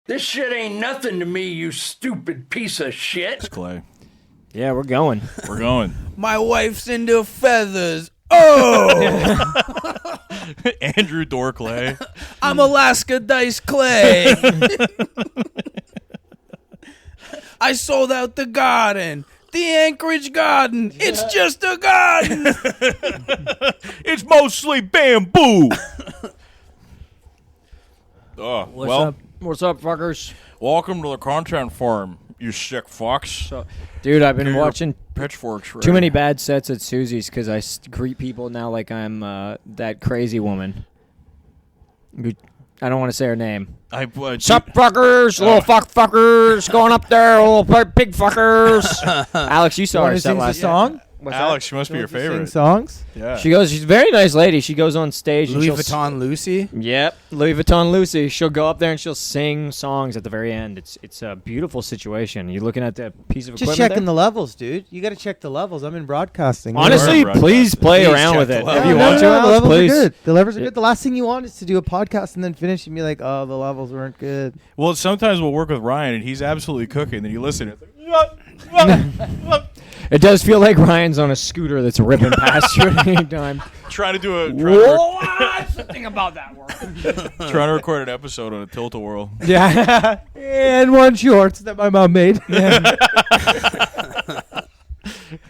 This shit ain't nothing to me, you stupid piece of shit. It's Clay. Yeah, we're going. We're going. My wife's into feathers. Oh! Andrew Dorr Clay. I'm Alaska Dice Clay. I sold out the garden. The Anchorage garden. It's just a garden. It's mostly bamboo. What's up? What's up, fuckers? Welcome to the content farm, you sick fucks. Dude, I've been Get your watching pitchforks ready. too many bad sets at Susie's because I greet people now like I'm that crazy woman. I don't want to say her name. Sup, fuckers, little fuckers, going up there, little pig fuckers. Alex, you saw her set last song. What's Alex, she must be your favorite. Sing songs. Yeah. she's a very nice lady. She goes on stage. Louis and Vuitton Lucy. Yep, Louis Vuitton Lucy. She'll go up there and she'll sing songs at the very end. It's a beautiful situation. You looking at that piece of Just equipment checking there? the levels, dude. You got to check the levels. I'm in broadcasting. Honestly, Right. please play Please around check with the it levels. if you No, want to. the Alex, levels please. are good. The levels are good. The last thing you want is to do a podcast and then finish and be like, oh, the levels weren't good. Well, sometimes we'll work with Ryan, and he's absolutely cooking. Then you listen, it's like, It does feel like Ryan's on a scooter that's ripping past you at any time. trying to do a Something about that word. trying to record an episode on a tilt-a-whirl. Yeah. And one shorts that my mom made.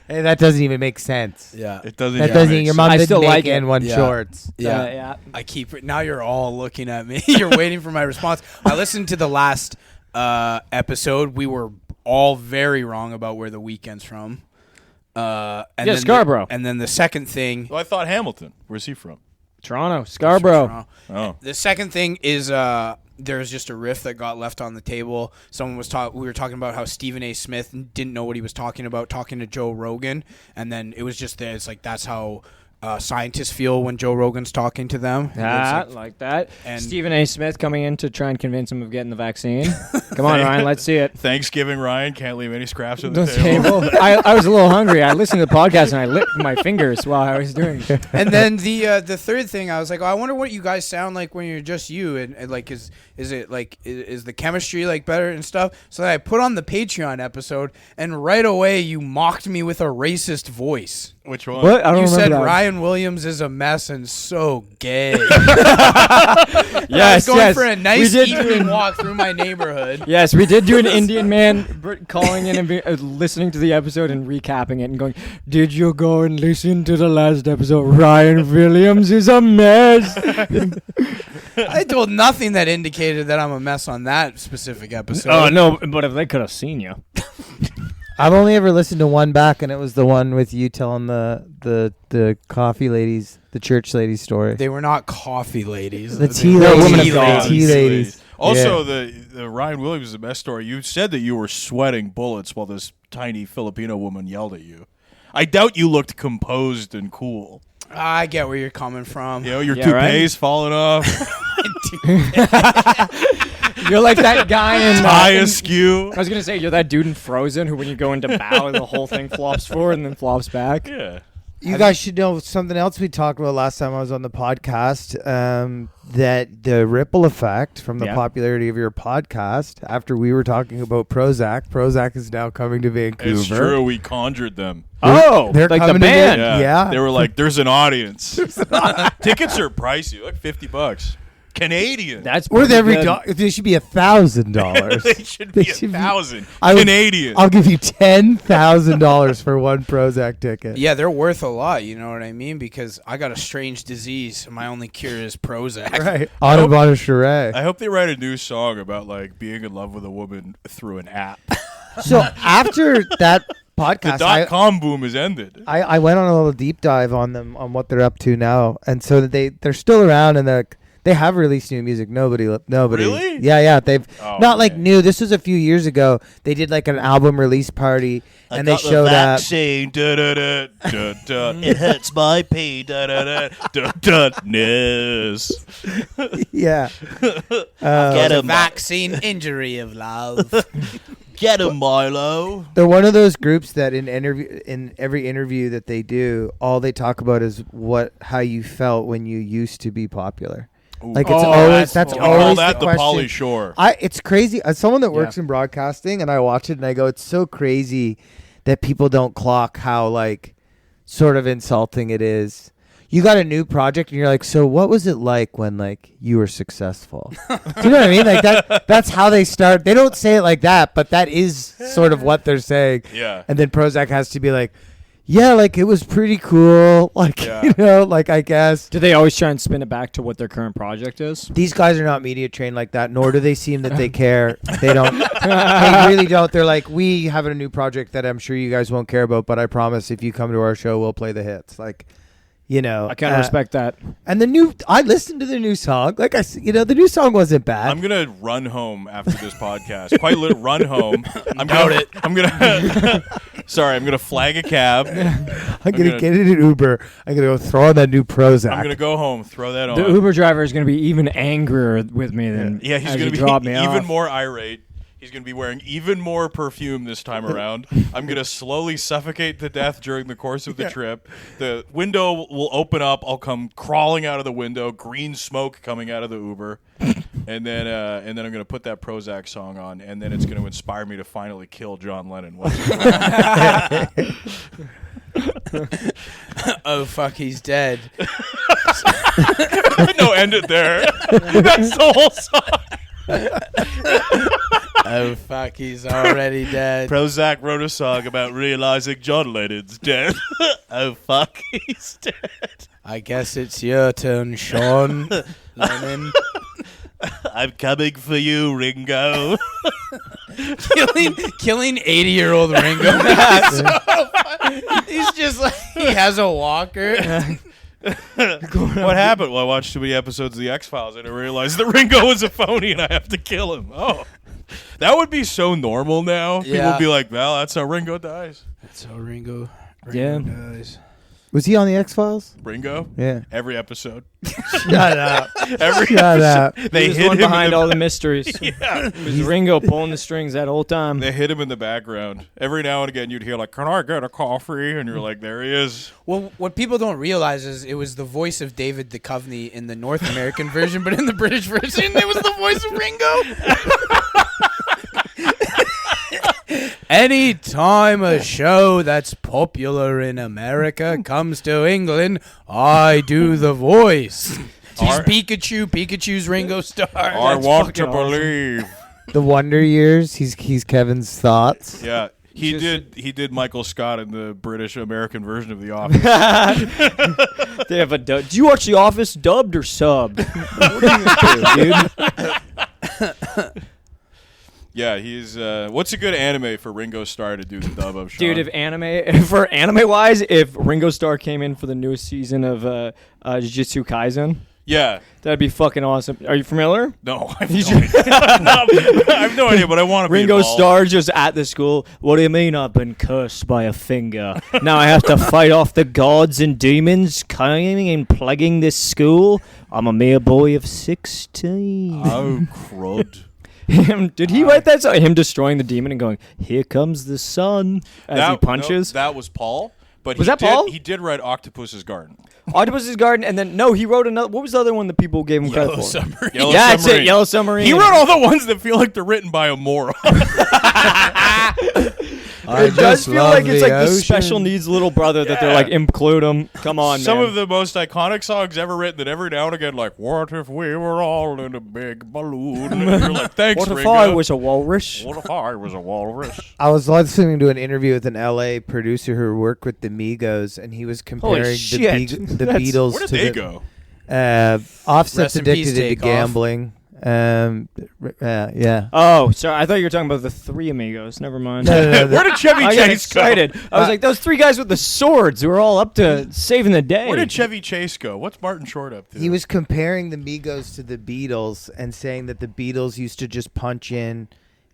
Hey, that doesn't even make sense. Yeah. It doesn't. That even doesn't. make Your sense. mom I didn't still make like it. and one Yeah. shorts. Yeah. Yeah. I keep it. Now you're all looking at me. You're waiting for my response. I listened to the last episode. We were all very wrong about where the weekend's from. And then Scarborough. and then the second thing. Well, I thought Hamilton. Where's he from? Toronto, Scarborough. Oh. The second thing is there's just a riff that got left on the table. Someone was we were talking about how Stephen A. Smith didn't know what he was talking about talking to Joe Rogan, and then it was just there. It's like that's how scientists feel when Joe Rogan's talking to them. Like that. And- Stephen A. Smith coming in to try and convince him of getting the vaccine. Come on, Ryan, let's see it. Thanksgiving, Ryan can't leave any scraps on the The table. table. I was a little hungry. I listened to the podcast and I licked my fingers while I was doing it. And then the third thing, I was like, oh, I wonder what you guys sound like when you're just you, and like, is it like is the chemistry like better and stuff? So then I put on the Patreon episode, and right away you mocked me with a racist voice. Which one? What? I don't You remember said that. Ryan Williams is a mess and so gay. Yes, I was going yes. for a We nice did- evening walk through my neighborhood. Yes, we did do an Indian man calling in and listening to the episode and recapping it and going, did you go and listen to the last episode? Ryan Williams is a mess. I told nothing that indicated that I'm a mess on that specific episode. Oh, no, but if they could have seen you. I've only ever listened to one back, and it was the one with you telling the coffee ladies, the church ladies story. They were not coffee ladies. The They tea were ladies. women of tea God. Tea ladies. Also, the Ryan Williams is the best story. You said that you were sweating bullets while this tiny Filipino woman yelled at you. I doubt you looked composed and cool. I get where you're coming from. You know, your Yeah, toupee's falling off, You're like that guy in... eye askew. I was going to say, you're that dude in Frozen who when you go into bow, the whole thing flops forward and then flops back. Yeah. You guys should know something else we talked about last time I was on the podcast, that the ripple effect from the popularity of your podcast, after we were talking about Prozac is now coming to Vancouver. It's true. We conjured them. Oh, They're like the coming to band. Yeah. They were like, there's an audience. Tickets are pricey, like $50. Canadian. That's Worth pretty every good. dollar. They should be $1,000. They should be They should be- 1,000 I would- Canadian. I'll give you $10,000 for one Prozac ticket. Yeah, they're worth a lot, you know what I mean? Because I got a strange disease, and my only cure is Prozac. Right. Audubon Charest. I hope they write a new song about like being in love with a woman through an app. So after that The podcast, .com boom has ended. I went on a little deep dive on them, on what they're up to now, and so that they're still around, and they have released new music. Nobody. Really? Yeah. They've not like man. new. This was a few years ago. They did like an album release party, and they showed up. Vaccine, da, da, da, da, da. It hurts my pain. Da, da, da, da, da, ness. Yeah. Get him, Vaccine injury of love. get him, Milo. They're one of those groups that in every interview that they do, all they talk about is how you felt when you used to be popular. Like it's always that's we always call that the the question. Pauly Shore. It's crazy. As someone that works in broadcasting, and I watch it, and I go, it's so crazy that people don't clock how like sort of insulting it is. You got a new project, and you're like, so what was it like when like you were successful? Do you know what I mean? Like that's how they start. They don't say it like that, but that is sort of what they're saying. Yeah. And then Prozac has to be like, yeah, like it was pretty cool. Like, you know, like I guess. Do they always try and spin it back to what their current project is? These guys are not media trained like that, nor do they seem that they care. They don't. They really don't. They're like, we have a new project that I'm sure you guys won't care about, but I promise if you come to our show, we'll play the hits. Like, you know. I kind of respect that. And I listened to the new song. Like the new song wasn't bad. I'm gonna run home after this podcast. Quite literally, run home. I'm gonna Sorry, I'm gonna flag a cab. I'm gonna get in an Uber. I'm gonna go throw on that new Prozac. I'm gonna go home, throw that on. The Uber driver is going to be even angrier with me than he's as gonna be me even off. more irate. He's going to be wearing even more perfume this time around. I'm going to slowly suffocate to death during the course of the trip. The window will open up. I'll come crawling out of the window, green smoke coming out of the Uber. And then I'm going to put that Prozac song on, and then it's going to inspire me to finally kill John Lennon. Oh, fuck, he's dead. No, end it there. That's the whole song. Oh, fuck, he's already dead. Prozac wrote a song about realizing John Lennon's dead. Oh, fuck, he's dead. I guess it's your turn, Sean Lennon. I'm coming for you, Ringo. killing 80-year-old Ringo. That's so funny. He's just like, he has a walker. What happened? Well, I watched too many episodes of The X-Files and I realized that Ringo was a phony and I have to kill him. Oh, that would be so normal now. People would be like, well, that's how Ringo dies. That's how Ringo dies. Was he on the X-Files? Ringo? Yeah. Every episode. Shut up. Every Shut up. They He was hid the one him behind in all the mysteries. Yeah. It was Ringo pulling the strings that whole time. They hid him in the background. Every now and again, you'd hear like, "Can I get a coffee?" And you're like, "There he is." Well, what people don't realize is it was the voice of David Duchovny in the North American version, but in the British version, it was the voice of Ringo. Anytime a show that's popular in America comes to England, I do the voice. He's Pikachu. Pikachu's Ringo Starr. I want to believe. The Wonder Years. He's Kevin's thoughts. Yeah. He did Michael Scott in the British American version of The Office. They have a dub. Do you watch The Office dubbed or subbed? What do you do, dude? Yeah, he's. What's a good anime for Ringo Starr to do the dub of? Sean? Dude, if anime wise, if Ringo Starr came in for the newest season of Jujutsu Kaisen, yeah, that'd be fucking awesome. Are you familiar? no, I have no idea. I have no idea, but I want to be Ringo involved. Starr just at the school. What do you mean I've been cursed by a finger? Now I have to fight off the gods and demons coming and plaguing this school? I'm a mere boy of 16. Oh, crud. Did he write that song? Him destroying the demon and going, "Here comes the sun," as he punches? No, that was Paul. But Was that Paul? He did write Octopus's Garden. Octopus's Garden, and then, he wrote another. What was the other one that people gave him credit for? Submarine. Yellow Yeah, that's Submarine. it, Yellow Submarine. He wrote all the ones that feel like they're written by a moron. It does feel like it's like the ocean. special needs little brother that they're Yeah. like, include him. Come on, Some man. of the most iconic songs ever written that every now and again, like, what if we were all in a big balloon? And you're like, thanks, What if Ringo. I was a walrus? What if I was a walrus? I was listening to an interview with an LA producer who worked with the Migos, and he was comparing the shit. Beatles Where did to they the go? Offset's Rest in peace, addicted to Takeoff. gambling. Yeah. Oh, sorry. I thought you were talking about the Three Amigos. Never mind. No. Where did Chevy I got Chase go? excited. I was like, those three guys with the swords who were all up to saving the day. Where did Chevy Chase go? What's Martin Short up to? He was comparing the Migos to the Beatles and saying that the Beatles used to just punch in,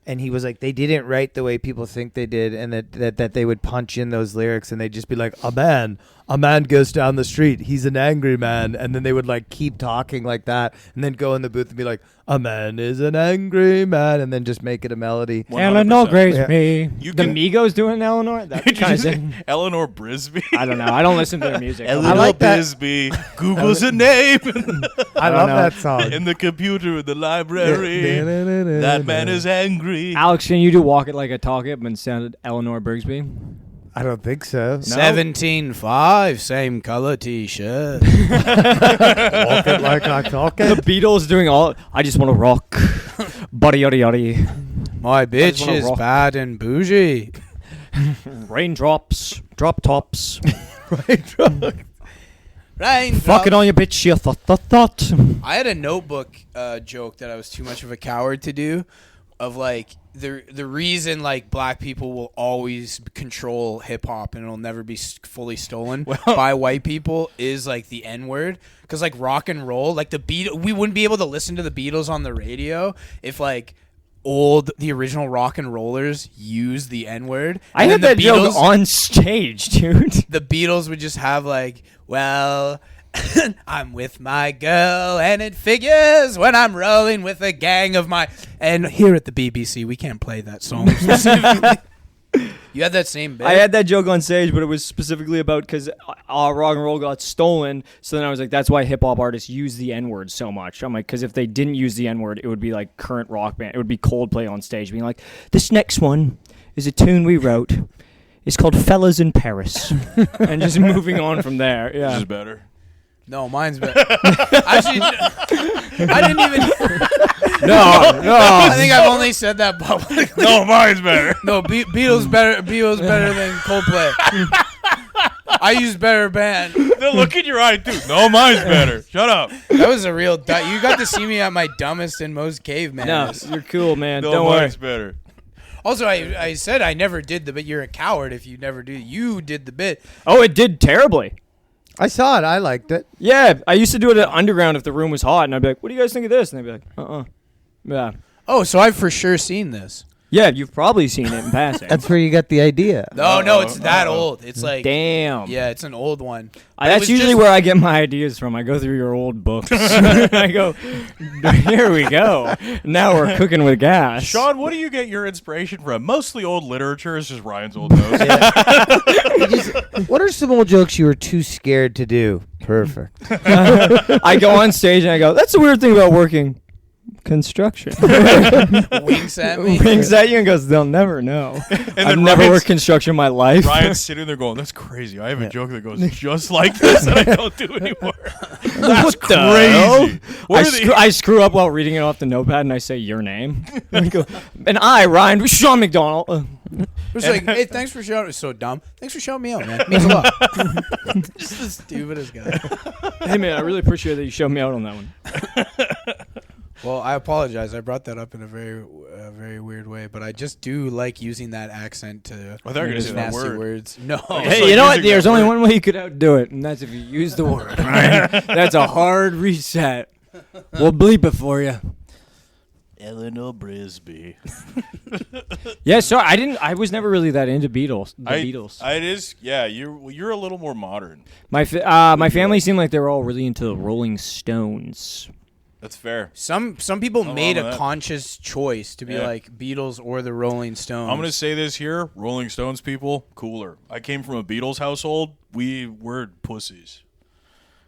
and he was like, they didn't write the way people think they did, and that they would punch in those lyrics, and they'd just be like, a man goes down the street, he's an angry man, and then they would like keep talking like that, and then go in the booth and be like, A man is an angry man, and then just make it a melody. 100%. Eleanor grace Yeah. me. You The can- Migos doing Eleanor? That Did you kind of say thing. Eleanor Brisby. I don't know. I don't listen to their music. Eleanor like that. Brisby. Google's a name I don't love know. that song. in the computer in the library. That man is angry. Alex, can you do Walk It Like I Talk It, but sounded Eleanor Brigsby? I don't think so. 17.5, same color T-shirt. Walk it like I talk The it. Beatles doing all. I just want to rock. Buddy, yaddy, yaddy. My bitch wanna is rock. bad and bougie. Raindrops, drop tops. Rain. Fucking on your bitch, you thought. I had a notebook joke that I was too much of a coward to do, of like the reason like black people will always control hip hop and it'll never be fully stolen by white people is like the N word, because like rock and roll, like we wouldn't be able to listen to the Beatles on the radio if like the original rock and rollers used the N word. I And had then that joke on stage, dude. the Beatles would just have like, well, I'm with my girl and it figures when I'm rolling with a gang of my... And here at the BBC, we can't play that song specifically. You had that same bit? I had that joke on stage, but it was specifically about because rock and roll got stolen. So then I was like, that's why hip hop artists use the N word so much. I'm like, because if they didn't use the N word, it would be like current rock band. It would be Coldplay on stage being like, this next one is a tune we wrote. It's called Fellas in Paris. And just moving on from there. This Yeah. is better. No, mine's better. Actually, I didn't even... No. I think I've only said that publicly. No, mine's better. No, Beatles better than Coldplay. I use better band. The look in your eye, dude. No, mine's better. Shut up. That was a real... You got to see me at my dumbest and most caveman. No, you're cool, man. No, Don't worry. mine's better. Also, I said I never did the bit. You're a coward if you never do. You did the bit. Oh, it did terribly. I saw it. I liked it. Yeah, I used to do it at Underground if the room was hot, and I'd be like, what do you guys think of this? And they'd be like, Yeah. Oh, so I've for sure seen this. Yeah, you've probably seen it in passing. That's where you got the idea. No, it's that old. It's like... Damn. Yeah, it's an old one. That's was usually just- where I get my ideas from. I go through your old books. I go, here we go. Now we're cooking with gas. Sean, what do you get your inspiration from? Mostly old literature. It's just Ryan's old notes. What are some old jokes you were too scared to do? Perfect. I go on stage and I go, that's the weird thing about working construction. Winks at me. Winks at you and goes, they'll never know. I've then never Ryan's- worked construction in my life. Ryan's sitting there going, that's crazy. I have a joke that goes just like this that I don't do anymore. That's crazy. What are the- I screw up while reading it off the notepad and I say your name. And I go, and I, Ryan, Sean McDonald. It's like, hey, thanks for showing... It's so dumb. Thanks for showing me out, man. It means a lot. Just the stupidest guy. Hey, man, I really appreciate that you showed me out on that one. Well, I apologize. I brought that up in a very weird way, but I just do like using that accent to I thought you were gonna use say that nasty word. words. No. Hey, like you know what? using There's that only word. one way you could outdo it, and that's if you use the word. Right? That's a hard reset. We'll bleep it for you. Eleanor Brisby. Yeah, sorry, I was never really that into Beatles. Beatles. It is. Yeah, you're a little more modern. My family seemed like they were all really into the Rolling Stones. That's fair. Some people Nothing made wrong a with that. conscious choice to be Yeah. like Beatles or the Rolling Stones. I'm going to say this here. Rolling Stones people, cooler. I came from a Beatles household. We were pussies.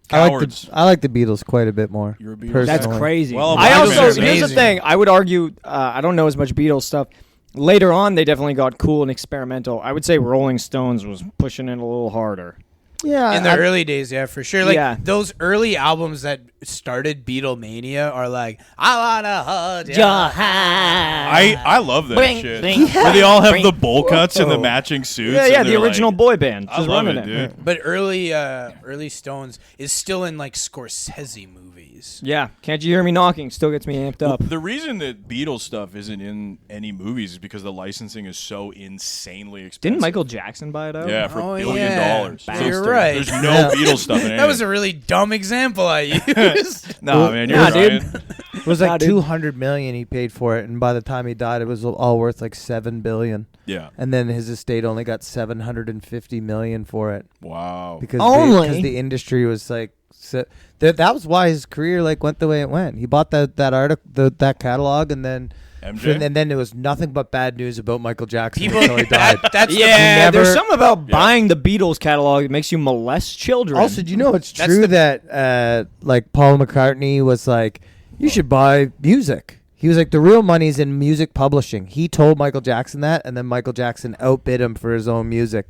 Cowards. I like the Beatles quite a bit more. You're a Beatles personally. That's crazy. Well, I Black also Man's here's the amazing. thing. I would argue I don't know as much Beatles stuff. Later on, they definitely got cool and experimental. I would say Rolling Stones was pushing it a little harder. Yeah, in the early days, yeah, for sure. Like Yeah. those early albums that started Beatlemania are like, I wanna hold Your ya. hand. I love that Bring, shit. bring, Where they all have bring. the bowl cuts and the Whoa. matching suits. Yeah, and the they're original like, boy band. I Just love running it, it. dude. But early Stones is still in like Scorsese movies. Yeah, Can't You Hear Me Knocking still gets me amped up. The reason that Beatles stuff isn't in any movies is because the licensing is so insanely expensive. Didn't Michael Jackson buy it out? Yeah, for Oh, $1 billion. yeah. So You're there's- right. There's no Beatles stuff in it. That was a really dumb example I used. Nah, man, you're Nah, Ryan. dude. It was like Nah, dude. 200 million he paid for it, and by the time he died, it was all worth like 7 billion. Yeah. And then his estate only got 750 million for it Wow. because Only? because the industry was like So that was why his career like went the way it went. He bought that article, that catalog, and then MJ? and then there was nothing but bad news about Michael Jackson People, until he died. that's Yeah, never- there's something about buying the Beatles catalog that makes you molest children. Also, do you know it's That's true the- that like Paul McCartney was like, you should buy music. He was like, the real money's in music publishing. He told Michael Jackson that, and then Michael Jackson outbid him for his own music.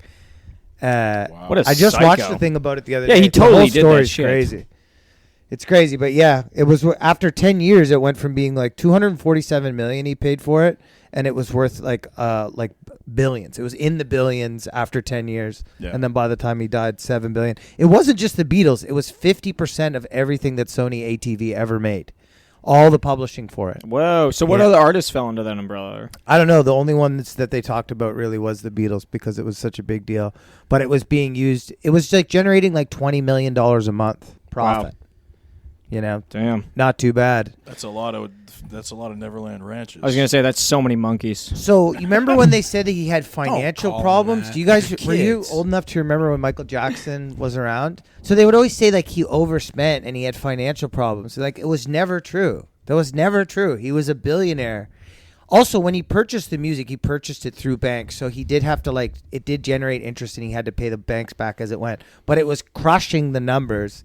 What a I just psycho. watched the thing about it the other Yeah, day. he The totally whole did that story's shit. crazy. It's crazy, but yeah, it was after 10 years. It went from being like 247 million he paid for it, and it was worth like billions. It was in the billions after 10 years, Yeah. and then by the time he died, 7 billion. It wasn't just the Beatles; it was 50% of everything that Sony ATV ever made, all the publishing for it. Whoa. So what Yeah. other artists fell under that umbrella? I don't know. The only one that they talked about really was the Beatles because it was such a big deal. But it was being used. It was like generating like $20 million a month profit. You know, Damn. not too bad. That's a lot of Neverland Ranches. I was gonna say that's so many monkeys. So you remember when they said that he had financial call him problems? that. Do you guys They're were you kids. old enough to remember when Michael Jackson was around? So they would always say like he overspent and he had financial problems. Like it was never true. That was never true. He was a billionaire. Also, when he purchased the music, he purchased it through banks. So he did have to like it did generate interest and he had to pay the banks back as it went. But it was crushing the numbers.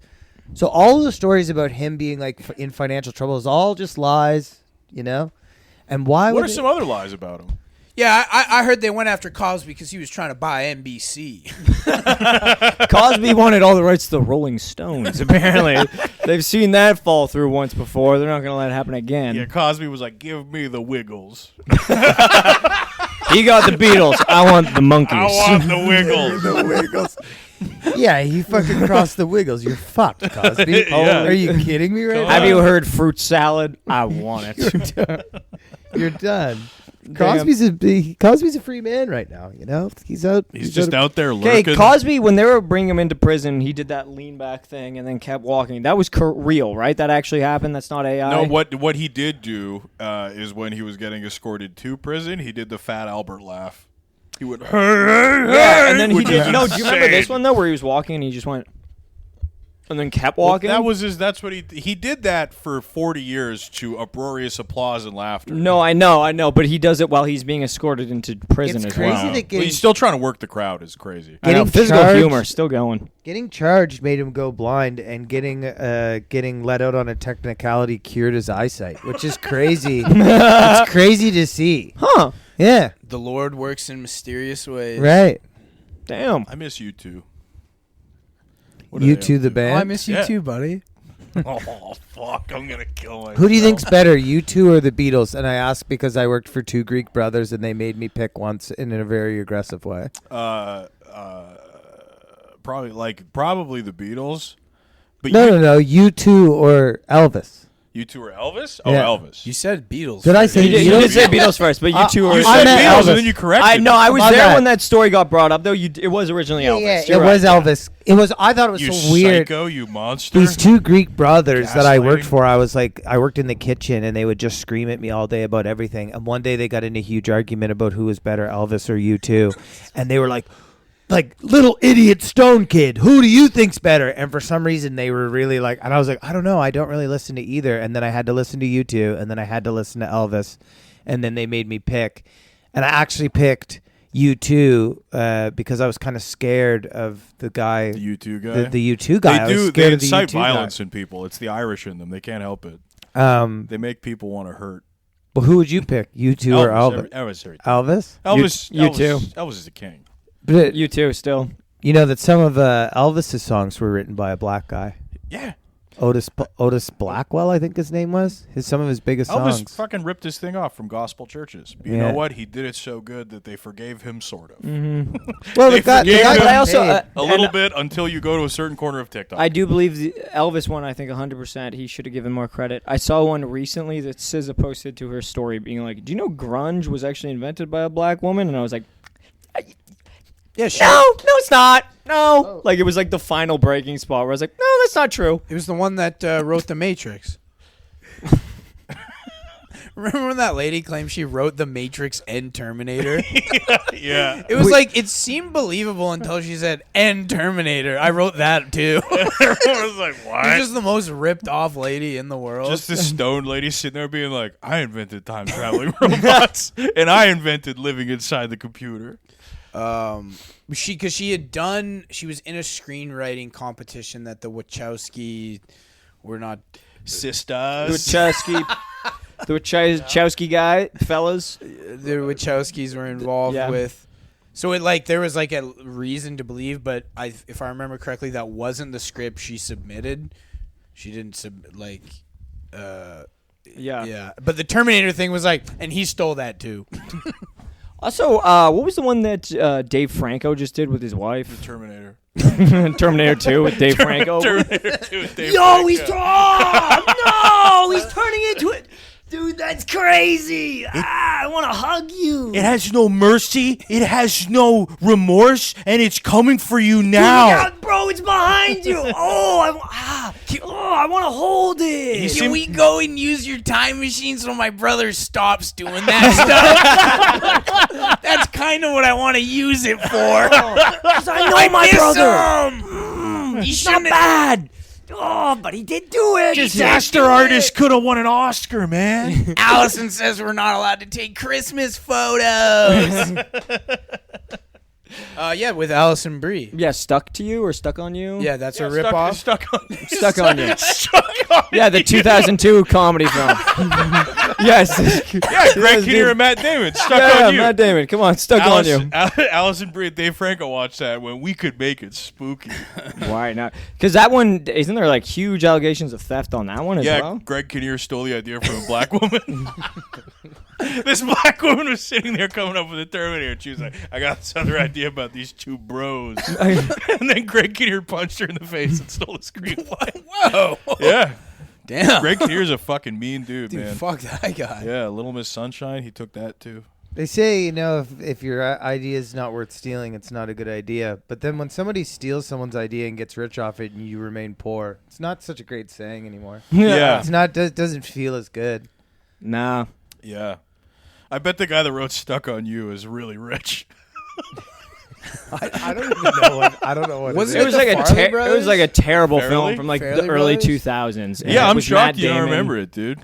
So all of the stories about him being like in financial trouble is all just lies, you know? And why What would are some other lies about him? Yeah, I heard they went after Cosby because he was trying to buy NBC. Cosby wanted all the rights to the Rolling Stones. Apparently, they've seen that fall through once before. They're not gonna let it happen again. Yeah, Cosby was like, "Give me the Wiggles. He got the Beatles. I want the monkeys. I want the Wiggles." the Wiggles? Yeah, he fucking crossed the Wiggles. You're fucked, Cosby. Yeah. Are you kidding me right Have now? you heard fruit salad? I want it. You're done. Cosby's a free man right now, you know? He's out. He's just out there Okay, lurking. Cosby, when they were bringing him into prison, he did that lean back thing and then kept walking. That was real, right? That actually happened? That's not AI? No, what he did do is when he was getting escorted to prison, he did the Fat Albert laugh. He went, Yeah, and then he which did. is No, do you remember this insane. one, though, where he was walking and he just went... And then kept walking? Well, that's what he did that for 40 years to uproarious applause and laughter. No, I know, but he does it while he's being escorted into prison It's as crazy well. that Well, getting, he's still trying to work the crowd is crazy. I know, getting physical charged- humor, still going. getting charged made him go blind, and getting let out on a technicality cured his eyesight, which is crazy. It's crazy to see. Huh. Yeah, The Lord works in mysterious ways. right. Damn. I miss you too. You two, the Oh, band. I miss you Yeah. too, buddy. Oh fuck! I'm gonna kill myself. Who do you think's better, you two or the Beatles? And I ask because I worked for two Greek brothers, and they made me pick once in a very aggressive way. Probably the Beatles. But No, you two or Elvis. You two are Elvis? Oh, Yeah. Elvis. You said Beatles. Did I say You did, Beatles? you did say Beatles first, but you two are... You I said meant Beatles Elvis. and then you corrected I know, I was My there bad. when that story got brought up, though. It was originally Elvis. Yeah, it You're was right. Elvis. It was. I thought it was You so weird. psycho, you monster. These two Greek brothers that I worked Gaslighting. for, I worked in the kitchen, and they would just scream at me all day about everything. And one day they got in a huge argument about who was better, Elvis or U2, and they were like little idiot stone kid, who do you think's better? And for some reason they were really like, and I was like, I don't know, I don't really listen to either. And then I had to listen to U2, and then I had to listen to Elvis, and then they made me pick, and I actually picked U2 because I was kind of scared of the guy, the U2 guy. the U2 guy. I They was do. scared They of the incite U2 guy. violence in people. It's the Irish in them. They can't help it. They make people want to hurt. Well, who would you pick, U2 or Elvis? Elvis? Elvis is the king. But You too, still. you know that some of Elvis's songs were written by a black guy, Yeah. Otis Blackwell, I think his name was. Some of his biggest Elvis songs. fucking ripped his thing off from gospel churches. But you Yeah. know what? He did it so good that they forgave him, sort of. Well, They forgave got him. But I also... paid. A little bit until you go to a certain corner of TikTok. I do believe the Elvis one, I think 100%, he should have given more credit. I saw one recently that SZA posted to her story being like, do you know grunge was actually invented by a black woman? And I was like, Yeah, sure. no, it's not. No. Like, it was like the final breaking spot where I was like, no, that's not true. It was the one that wrote The Matrix. Remember when that lady claimed she wrote The Matrix and Terminator? Yeah. It was like, it seemed believable until she said, and Terminator. I wrote that too. I was like, what? She's just the most ripped off lady in the world. Just this stoned lady sitting there being like, I invented time traveling robots, and I invented living inside the computer. She was in a screenwriting competition that the Wachowski were not. Sisters. The Wachowski guy, fellas. The Wachowskis were involved with. So there was like a reason to believe, but if I remember correctly, that wasn't the script she submitted. She didn't yeah. But the Terminator thing was like, and he stole that too. Also, what was the one that Dave Franco just did with his wife? The Terminator. Terminator 2 with Dave Franco. Terminator 2 with Dave Yo, Franco. he's no, he's turning into it. Dude, that's crazy. I want to hug you. It has no mercy. It has no remorse, and it's coming for you now. Look out, bro, it's behind you. I want to hold it. Can we go and use your time machine so my brother stops doing that stuff? That's kind of what I want to use it for. 'Cause I know my brother. He's Not bad. Oh, but he did do it. Disaster artist could have won an Oscar, man. Allison says we're not allowed to take Christmas photos. With Allison Brie. Yeah, stuck to you or stuck on you? Yeah, that's a ripoff. Stuck on you. Stuck on you. Stuck on Yeah, the 2002 comedy film. Yes. Yeah, Greg Kinnear and Matt Damon. Stuck Yeah, on you. Matt Damon. Come on, stuck on you. Allison Brie and Dave Franco watched that when we could make it spooky. Why not? Because that one, isn't there like huge allegations of theft on that one as well? Greg Kinnear stole the idea from a black woman. This black woman was sitting there coming up with a Terminator, and she was like, I got this other idea about these two bros. And then Greg Kinnear punched her in the face and stole the screenplay. Whoa. Yeah. Damn. Greg Kinnear's a fucking mean dude, man. Fuck that guy. Yeah, Little Miss Sunshine, he took that too. They say, if your idea is not worth stealing, it's not a good idea. But then when somebody steals someone's idea and gets rich off it and you remain poor, it's not such a great saying anymore. Yeah. It's not. Doesn't feel as good. Nah. Yeah. I bet the guy that wrote Stuck on You is really rich. I don't even know what. I don't know what. Was It was, the like Farley it was like a terrible Farley? film from like Farley the early brothers? 2000s. and Yeah, it I'm was shocked Matt you don't Damon. remember it, dude.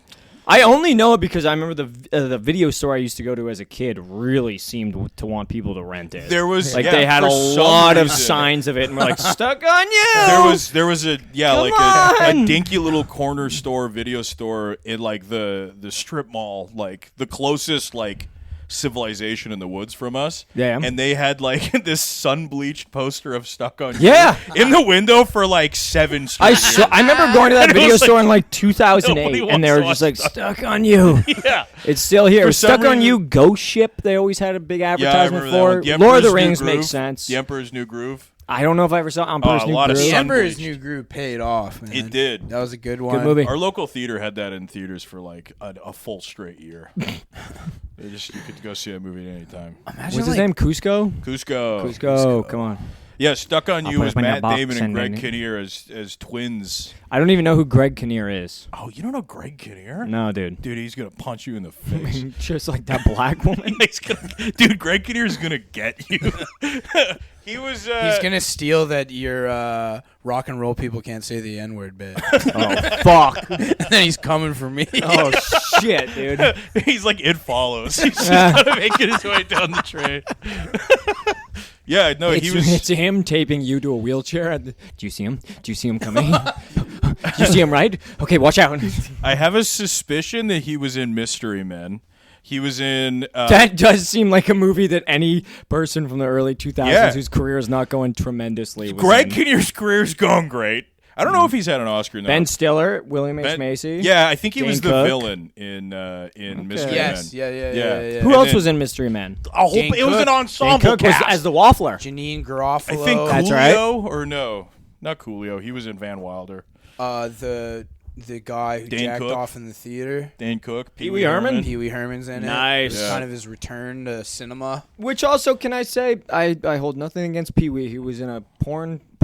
I only know it because I remember the video store I used to go to as a kid really seemed to want people to rent it. There was they had for a some lot of reason, signs of it, and we're like, stuck on you. There was a Come a on! dinky little corner store, video store in like the strip mall, like the closest like civilization in the woods from us. Yeah. And they had like this sun-bleached poster of Stuck on You Yeah. in the window for like 7 straight years. I remember going to that And it video was store like, in like nobody 2008, and they were wants just to like, watch stuck on you. Yeah. It's still here. For some Stuck on reason- you, Ghost Ship. They always had a big Yeah, I advertisement remember that one. for. The Lord of the Emperor's New Rings Groove. makes sense. The Emperor's New Groove. I don't know if I ever saw Emperor's a New lot of Groove. The sun- Emperor's Sunbleached. New Groove paid off, man. It did. That was a good one. Good movie. Our local theater had that in theaters for like a full straight year. You could go see that movie at any time. What's his name? Cusco? Cusco. Come on. Yeah, Stuck on I'll You put was up in that Matt box Damon and and Greg then- Kinnear as twins. I don't even know who Greg Kinnear is. Oh, you don't know Greg Kinnear? No, dude. Dude, he's gonna punch you in the face. Just like that black woman. Dude, Greg Kinnear's gonna get you. He was. He's gonna steal that your rock and roll people can't say the N-word bit. Oh, fuck. And then he's coming for me. Oh, shit, dude. He's like It Follows. He's just kind of making his way down the train. Yeah, no, he was. It's him taping you to a wheelchair. Do you see him? Do you see him coming? Do you see him right? Okay, watch out. I have a suspicion that he was in Mystery Men. He was in. That does seem like a movie that any person from the early 2000s Yeah. whose career is not going tremendously was Greg in. Kinnear's career's gone great. I don't know if he's had an Oscar. Ben Stiller, William H. Macy. Yeah, I think he Jane was the Cook. villain in Mystery Yes, Men. yeah. Who And else then- was in Mystery Men? A whole, Jane it was Cook. an Jane ensemble Cook was cast. as the Waffler. Janine Garofalo. I think That's Coolio or no, not Coolio. He was in Van Wilder. The guy who Dane jacked Cook. off in the theater. Dane Cook, Pee Wee Herman? Pee Wee Herman's in it. Nice. It was Yeah. kind of his return to cinema. Which also, can I say, I hold nothing against Pee Wee. He was in a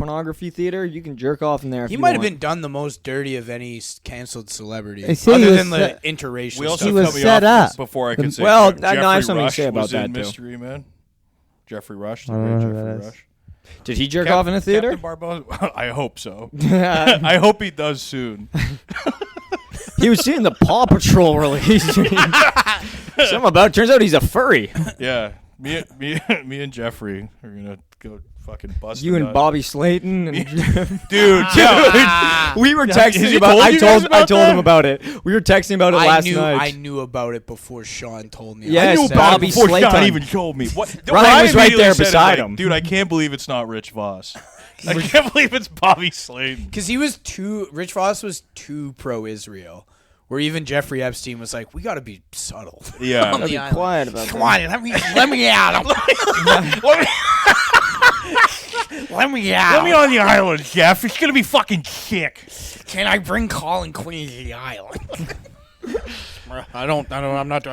pornography theater. You can jerk off in there. If He you might have want. been done the most dirty of any canceled celebrity, They say he other was than the set- interracial We also stuff. He was cut me set off up. before I can say. Well, Jeffrey I have something to Rush say about was in that, too. Mystery Man. Jeffrey Rush, the I don't great know who that Jeffrey is. Rush. Did he jerk off in a theater? Captain Barbosa? I hope so. I hope he does soon. He was seeing the Paw Patrol release. Something about it. Turns out he's a furry. Yeah, me and Jeffrey are gonna go fucking bust. You a and nut. Bobby Slayton. And dude. we were Has texting he about. told I you told guys about him that? about it. We were texting about it last I night. knew about it before Sean told me. Yes, I knew about Bobby it before Slayton. Sean even told me. What? Ryan was right immediately there said is beside like, him. Dude, I can't believe it's not Rich Voss. I can't believe it's Bobby Slayton. Because Rich Voss was too pro-Israel, where even Jeffrey Epstein was like, we got to be subtle. Yeah. On the Be island. quiet about Come that. on, let me out. Let me out. Let me on the island, Jeff. It's gonna be fucking sick. Can I bring Colin Queen to the island? I'm not.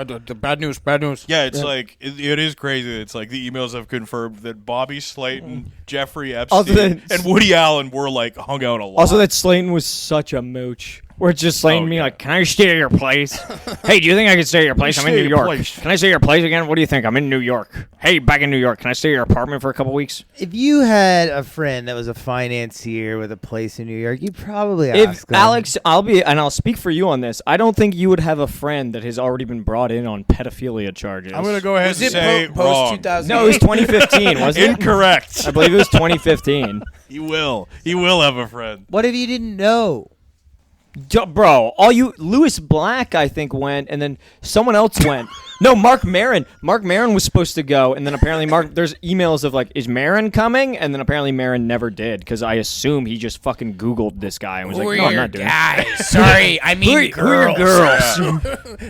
Bad news. Yeah, it's like it is crazy. It's like the emails have confirmed that Bobby Slayton, Jeffrey Also Epstein, that- and Woody Allen were like hung out a lot. Also, that Slayton was such a mooch. Where it's just Slayton Oh, being yeah. like, "Can I stay at your place? Hey, do you think I can stay at your place? I'm in stay New at your York. place." Can I stay at your place again? What do you think? I'm in New York. Hey, back in New York. Can I stay at your apartment for a couple weeks? If you had a friend that was a financier with a place in New York, you'd probably If ask them. Alex, I'll speak for you on this. I don't think you would have a friend that has already been brought in on pedophilia charges. I'm gonna go ahead Was and it say post wrong. 2000? No, it was 2015, wasn't it? Incorrect. I believe it was 2015. He will have a friend. What if you didn't know? Bro, Lewis Black, I think, went, and then someone else went. No, Mark Maron. Mark Maron was supposed to go, and then apparently there's emails of like, is Maron coming? And then apparently Maron never did, because I assume he just fucking Googled this guy and was Who like, are no, I'm your not doing it. guys? Sorry, I mean Who are your girls?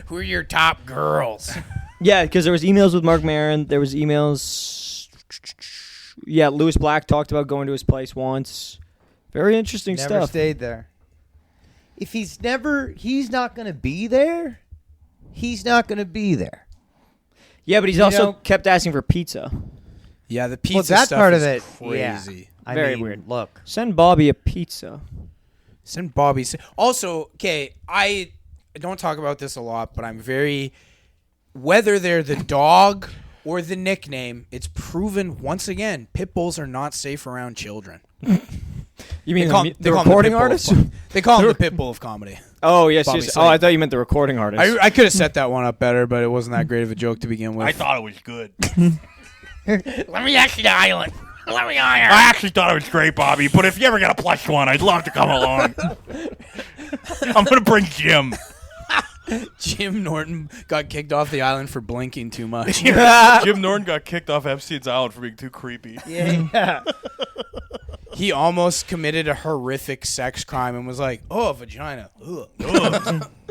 Who are your top girls? Yeah, because there was emails with Mark Maron. There was emails. Yeah, Lewis Black talked about going to his place once. Very interesting Never stuff. stayed there. If he's not going to be there. He's not going to be there. Yeah, but he's You also know- kept asking for pizza. Yeah, the pizza Well, that stuff part is of it, crazy. I Very mean, weird. Look, Send Bobby a pizza. Send Bobby. Also, okay, I don't talk about this a lot, but I'm very. Whether they're the dog or the nickname, it's proven once again pit bulls are not safe around children. You mean They call the him the recording pit bull of artist? They call him the pit bull of comedy. Oh, yes. Bobby yes. Oh, Slayton. I thought you meant the recording artist. I could have set that one up better, but it wasn't that great of a joke to begin with. I thought it was good. Let me ask you the island. Let me hire. I actually thought it was great, Bobby. But if you ever get a plush one, I'd love to come along. I'm gonna bring Jim. Jim Norton got kicked off the island for blinking too much. Jim Norton got kicked off Epstein's Island for being too creepy. yeah. He almost committed a horrific sex crime and was like, "Oh, a vagina." Ugh.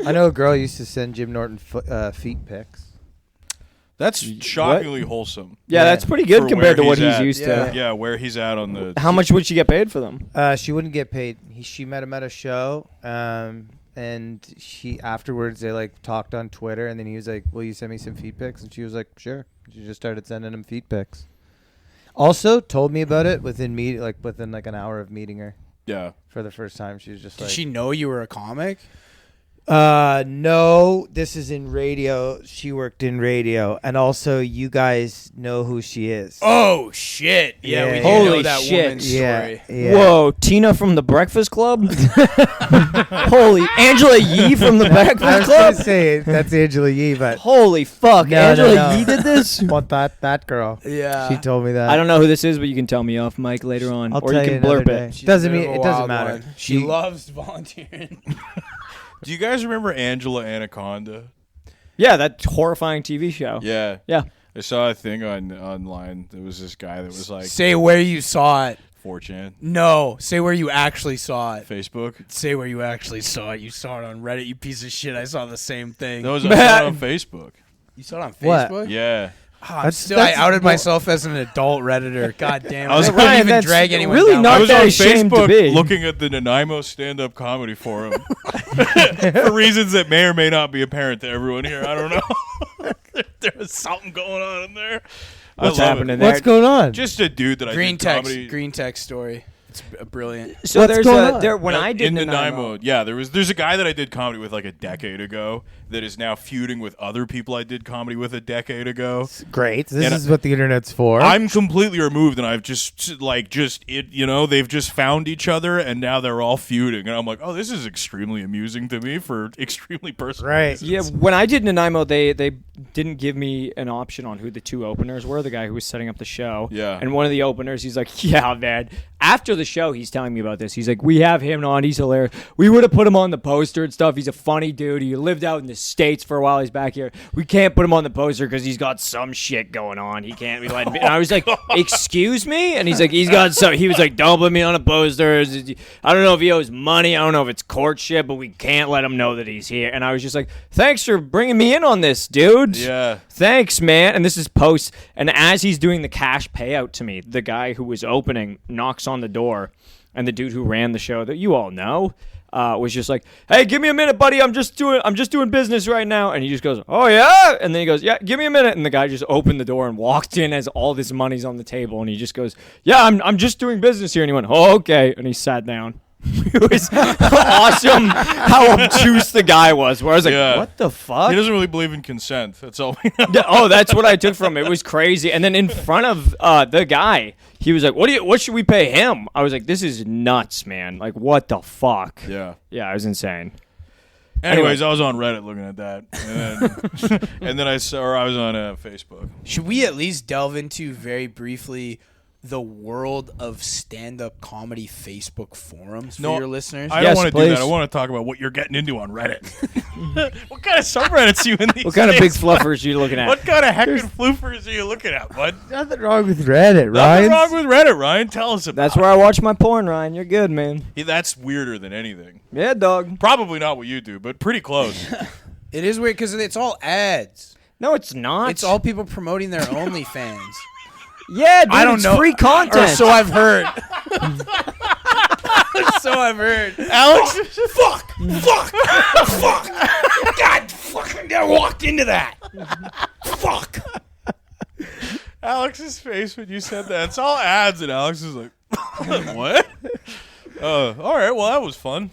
I know a girl used to send Jim Norton feet pics. That's shockingly wholesome. yeah, that's pretty good For compared to where what he's he's at. used Yeah. to. Yeah, where he's at on the. How much would she get paid for them? She wouldn't get paid. She met him at a show, and she afterwards they like talked on Twitter, and then he was like, "Will you send me some feet pics?" And she was like, "Sure." She just started sending him feet pics. Also, told me about it within like an hour of meeting her Yeah. for the first time. She was just Did like, she know you were a comic? No, this is in radio. She worked in radio, and also you guys know who she is. Oh shit! Yeah, Yeah. we do Holy know that shit. woman's yeah, story. yeah. Whoa, Tina from the Breakfast Club? Holy, Angela Yee from the I Breakfast was Club? gonna say that's Angela Yee, but Holy fuck, No, Angela no. Yee did this? want that girl. Yeah, She told me that. I don't know who this is, but you can tell me off mic later on. I'll or tell you you can blurb another it. day. She's Doesn't a bit mean of a it doesn't wild matter. one. She loves volunteering. Do you guys remember Angela Anaconda? Yeah, that horrifying TV show. Yeah. Yeah. I saw a thing online. There was this guy that was like Say where you saw it. 4chan, No, say where you actually saw it. Facebook. Say where you actually saw it. You saw it on Reddit, you piece of shit. I saw the same thing. No, I saw it on Facebook. You saw it on What? Facebook? Yeah. Oh, That's- I that's- outed myself as an adult Redditor. God damn it. I was- I wouldn't Ryan, even that's drag anyone really down. not I was that on ashamed to Facebook be. looking at the Nanaimo stand-up comedy forum for reasons that may or may not be apparent to everyone here. I don't know. There was something going on in there. What's I love happening it. there? What's going on? Just a dude that I Green did text. comedy. Green text story. It's brilliant. So What's there's going on? when I did in Nanaimo, Nanaimo, there's a guy that I did comedy with like a decade ago that is now feuding with other people I did comedy with a decade ago. Great. This And is what the internet's for. I'm completely removed, and I've they've just found each other, and now they're all feuding, and I'm like, oh, this is extremely amusing to me for extremely personal Right. reasons. yeah, when I did Nanaimo, they didn't give me an option on who the two openers were. The guy who was setting up the show, Yeah. and one of the openers, he's like, yeah, man. After the show, he's telling me about this. He's like, we have him on. He's hilarious. We would have put him on the poster and stuff. He's a funny dude. He lived out in the States for a while. He's back here. We can't put him on the poster because he's got some shit going on. He can't be letting me. And I was like, excuse me? And he's like, he's got some. He was like, don't put me on a poster. I don't know if he owes money. I don't know if it's courtship, but we can't let him know that he's here. And I was just like, thanks for bringing me in on this, dude. Yeah. Thanks, man. And this is post. And as he's doing the cash payout to me, the guy who was opening knocks on the door, and the dude who ran the show that you all know was just like, "Hey, give me a minute, buddy. I'm just doing business right now." And he just goes, "Oh yeah," and then he goes, "Yeah, give me a minute." And the guy just opened the door and walked in as all this money's on the table, and he just goes, "Yeah, I'm just doing business here." And he went, "Oh okay," and he sat down. It was awesome how obtuse the guy was. Where I was like, Yeah. "What the fuck?" He doesn't really believe in consent. That's all we know. Yeah, oh, that's what I took from it. It was crazy. And then in front of the guy, he was like, "What should we pay him?" I was like, "This is nuts, man! Like, what the fuck?" Yeah. Yeah, it was insane. Anyways, I was on Reddit looking at that, and then I was on Facebook. Should we at least delve into very briefly the world of stand-up comedy Facebook forums for your listeners? I Yes, don't want to do please. that. I want to talk about what you're getting into on Reddit. What kind of subreddits are you in these What kind of big days? fluffers are you looking at? What kind of heckin' floofers are you looking at, bud? Nothing wrong with Reddit, right? Nothing wrong with Reddit, Ryan. Tell us about That's where I watch my porn, Ryan. You're good, man. it. That's weirder than anything. Yeah, dog. Probably not what you do, but pretty close. It is weird because it's all ads. No, it's not. It's all people promoting their OnlyFans. Yeah, dude, I don't it's know. free content. Or so I've heard. So I've heard. Alex, Fuck! God fucking! I walked into that. Fuck! Alex's face when you said that. It's all ads, and Alex is like, what? All right, well, that was fun.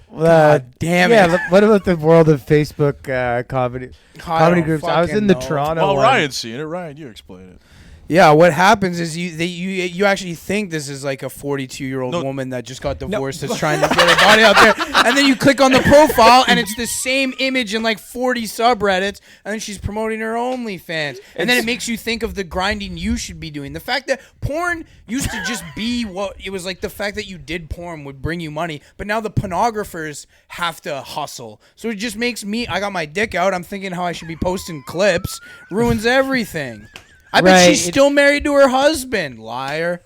Damn yeah, it! look, what about the world of Facebook comedy don't groups? I was fucking in the know. Toronto Well, one. Ryan's seeing it. Ryan, you explain it. Yeah, what happens is you actually think this is like a 42-year-old No. woman that just got divorced that's trying to get her body out there, and then you click on the profile and it's the same image in like 40 subreddits, and then she's promoting her OnlyFans, and then it makes you think of the grinding you should be doing. The fact that porn used to just be what it was like. The fact that you did porn would bring you money, but now the pornographers have to hustle. So it just makes me. I got my dick out. I'm thinking how I should be posting clips. Ruins everything. I bet Right, she's still married to her husband. Liar.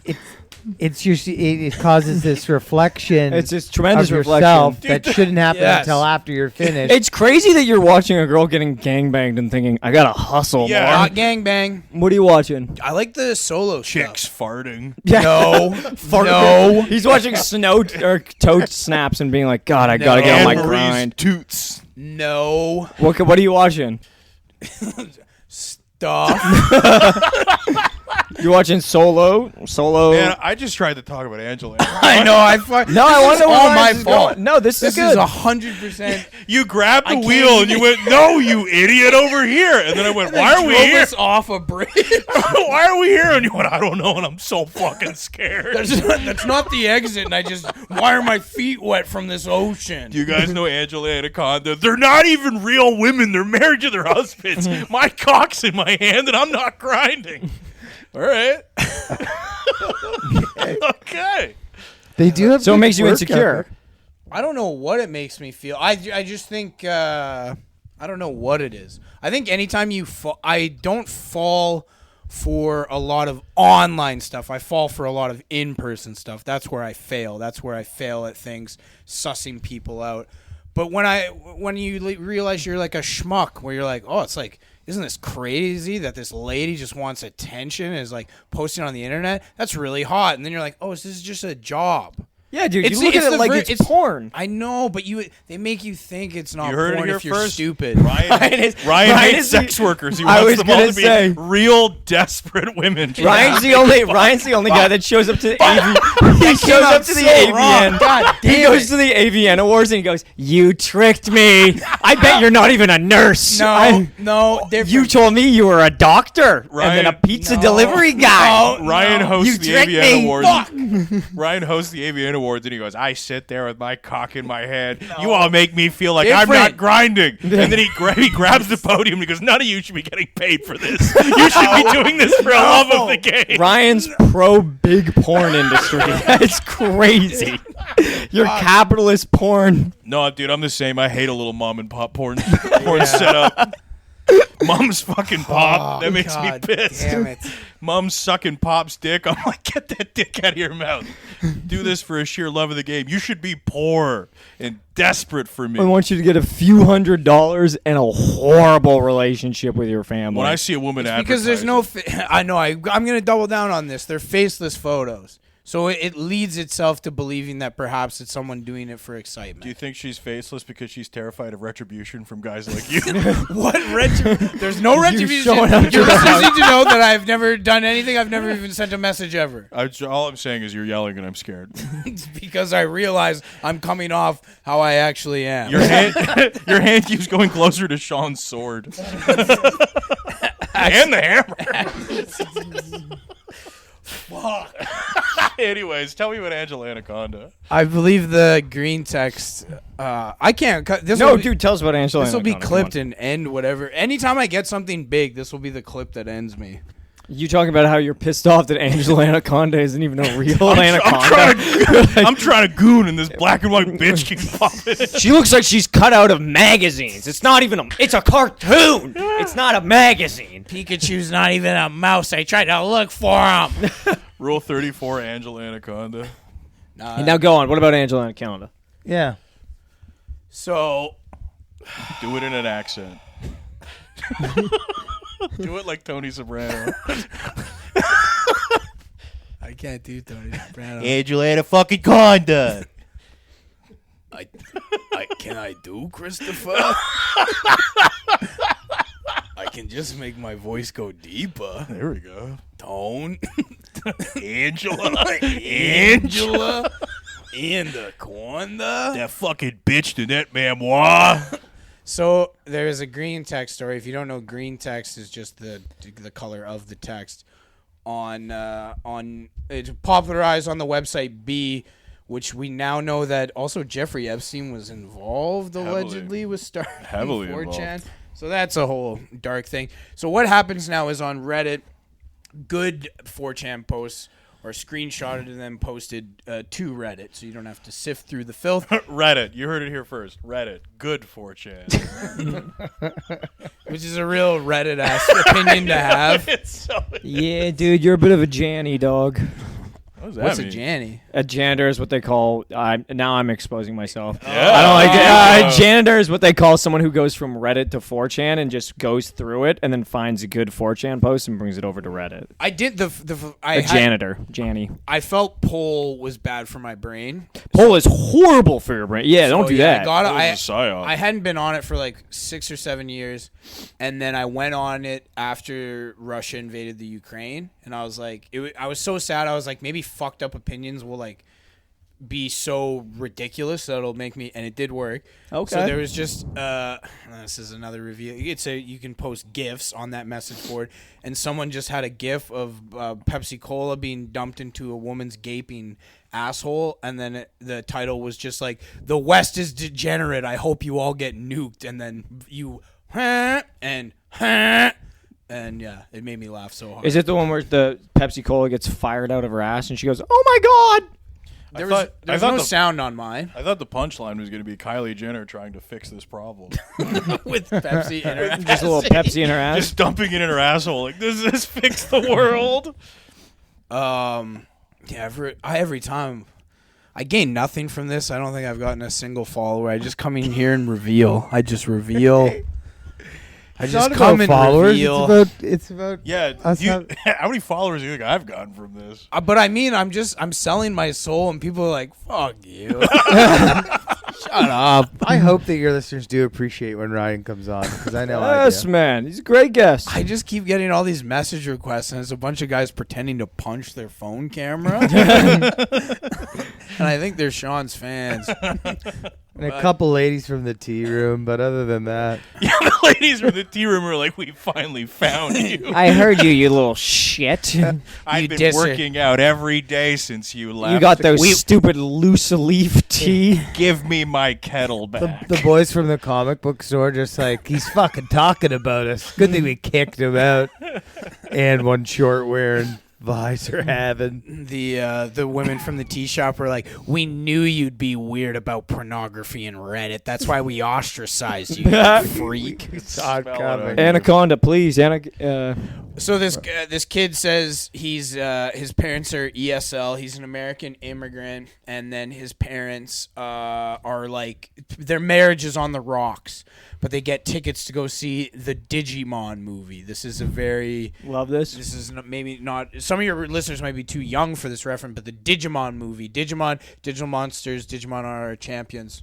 It causes this reflection. It's this tremendous of yourself reflection. that shouldn't happen Yes. until after you're finished. It's crazy that you're watching a girl getting gangbanged and thinking, I gotta hustle Yeah. more. Not gangbang. What are you watching? I like the solo Chicks stuff. farting. No. No. He's watching toad snaps and being like, God, I gotta get on my Anne-Marie's grind. toots. No. What are you watching? Stuff. You're watching Solo? Man, I just tried to talk about Angela. I know. No, I wonder all where my this is fault. going. No, this This is is good. 100%. You grabbed the I can't wheel and even- you went, "No, you idiot, over here!" And then I went, "Why are we drove here? us off a bridge. Why are we here?" And you went, "I don't know," and I'm so fucking scared. That's not the exit. And why are my feet wet from this ocean? Do you guys know Angela Anaconda? They're not even real women. They're married to their husbands. My cock's in my hand and I'm not grinding. All right. Okay. They do have. So it good makes you work insecure. ethic. I don't know what it makes me feel. I just think I don't know what it is. I think anytime I don't fall for a lot of online stuff. I fall for a lot of in-person stuff. That's where I fail. That's where I fail at things, sussing people out. But when you realize you're like a schmuck, where you're like, oh, it's like, isn't this crazy that this lady just wants attention and is like posting on the internet? That's really hot. And then you're like, oh, this is just a job. Yeah, dude, you look at it like it's porn. I know, but they make you think it's not You heard porn it here if you're first. stupid. Ryan hates sex workers. He wants them all to be real desperate women. Ryan's the only guy that shows up to the He shows up to the AVN. God damn He goes to the AVN Awards and he goes, "You tricked me. I bet you're not even a nurse. No. You told me you were a doctor and then a pizza delivery guy." Ryan hosts the tricked AVN me. Awards. Ryan hosts the AVN Awards and he goes, "I sit there with my cock in my hand. You all make me feel like I'm not grinding." And then he grabs the podium and he goes, "None of you should be getting paid for this. You should be doing this for a love of the game." Ryan's pro big porn industry. That's crazy. Your capitalist porn. No, dude, I'm the same. I hate a little mom and pop porn setup. Mom's fucking pop. That makes me pissed. Damn it. Mom's sucking Pop's dick. I'm like, get that dick out of your mouth. Do this for a sheer love of the game. You should be poor and desperate for me. I want you to get a few $100s and a horrible relationship with your family. When I see a woman Because there's no... I know. I'm going to double down on this. They're faceless photos. So it leads itself to believing that perhaps it's someone doing it for excitement. Do you think she's faceless because she's terrified of retribution from guys like you? What retribution? There's no retribution. showing up to Your the listeners need to know that I've never done anything. I've never even sent a message ever. All I'm saying is you're yelling and I'm scared. It's because I realize I'm coming off how I actually am. Your hand keeps going closer to Sean's sword. And the hammer. Fuck. Anyways, tell me about Angela Anaconda. I believe the green text. I can't cut this. dude, tell us about Angela. This will be Anaconda. clipped and end whatever. Anytime I get something big, this will be the clip that ends me. You talking about how you're pissed off that Angela Anaconda isn't even a real anaconda? I'm trying to goon and this black and white bitch keeps popping. She looks like she's cut out of magazines. It's not even it's a cartoon. It's not a magazine. Pikachu's not even a mouse. I tried to look for him. Rule 34, Angela Anaconda. Now go on. What about Angela Anaconda? Yeah. So Do it in an accent. Do it like Tony Soprano. I can't do Tony Soprano. Angela Anaconda. Can I do Christopher? I can just make my voice go deeper. There we go. Tone. Angela. Anaconda. That fucking bitch to that memoir. So there's a green text story. If you don't know, green text is just the color of the text on it's popularized on the website B, which we now know that also Jeffrey Epstein was involved allegedly with starting Heavily 4chan. involved. So that's a whole dark thing. So what happens now is on Reddit, good 4chan posts are screenshotted and then posted to Reddit, so you don't have to sift through the filth. Reddit. You heard it here first. Reddit. Good 4chan. Which is a real Reddit-ass opinion to have. Yeah, dude, you're a bit of a Janny dog. What does that What's mean? a Janny? A janitor is what they call. Now I'm exposing myself. Yeah. I don't like it. Janitor is what they call someone who goes from Reddit to 4chan and just goes through it and then finds a good 4chan post and brings it over to Reddit. I did Janitor, Janny. I felt poll was bad for my brain. Poll is horrible for your brain. Yeah, don't do that. I hadn't been on it for like 6 or 7 years, and then I went on it after Russia invaded the Ukraine, and I was like, I was so sad. I was like, maybe fucked up opinions will like be so ridiculous that it'll make me, and it did work. Okay. So there was just this is another review. You can post GIFs on that message board, and someone just had a GIF of Pepsi Cola being dumped into a woman's gaping asshole, and then the title was just like, "The West is degenerate. I hope you all get nuked." And then and yeah, it made me laugh so hard. Is it the one where the Pepsi Cola gets fired out of her ass and she goes, "Oh my god"? There was no sound on mine. I thought the punchline was going to be Kylie Jenner trying to fix this problem. With Pepsi in her Just a little Pepsi in her ass. Just dumping it in her asshole. Like, does this fix the world? Yeah, every time I gain nothing from this. I don't think I've gotten a single follower. I just come in here and reveal. I just reveal. I It's just not come about and followers. reveal. It's about Yeah, us how many followers do you think I've gotten from this? But I mean, I'm selling my soul, and people are like, "Fuck you." Shut up. I hope that your listeners do appreciate when Ryan comes on because I know Yes, I do. man. He's a great guest. I just keep getting all these message requests, and it's a bunch of guys pretending to punch their phone camera. And I think they're Sean's fans. And a couple ladies from the tea room, but other than that, Yeah, the ladies from the tea room are like, "We finally found you. I heard you little shit. I've You been disser. working out every day since you left. You got those stupid loose leaf tea. Give me my kettle back." the boys from the comic book store just like, he's fucking talking about us. Good thing we kicked him out. And one short wearing visor having. The women from the tea shop were like, "We knew you'd be weird about pornography and Reddit. That's why we ostracized you, you freak." Saw it coming. Anaconda, please. So this kid says he's his parents are ESL. He's an American immigrant, and then his parents are like, their marriage is on the rocks, but they get tickets to go see the Digimon movie. This is a very Love this. This is maybe not. Some of your listeners might be too young for this reference, but the Digimon movie, Digimon, Digital Monsters, Digimon are our champions,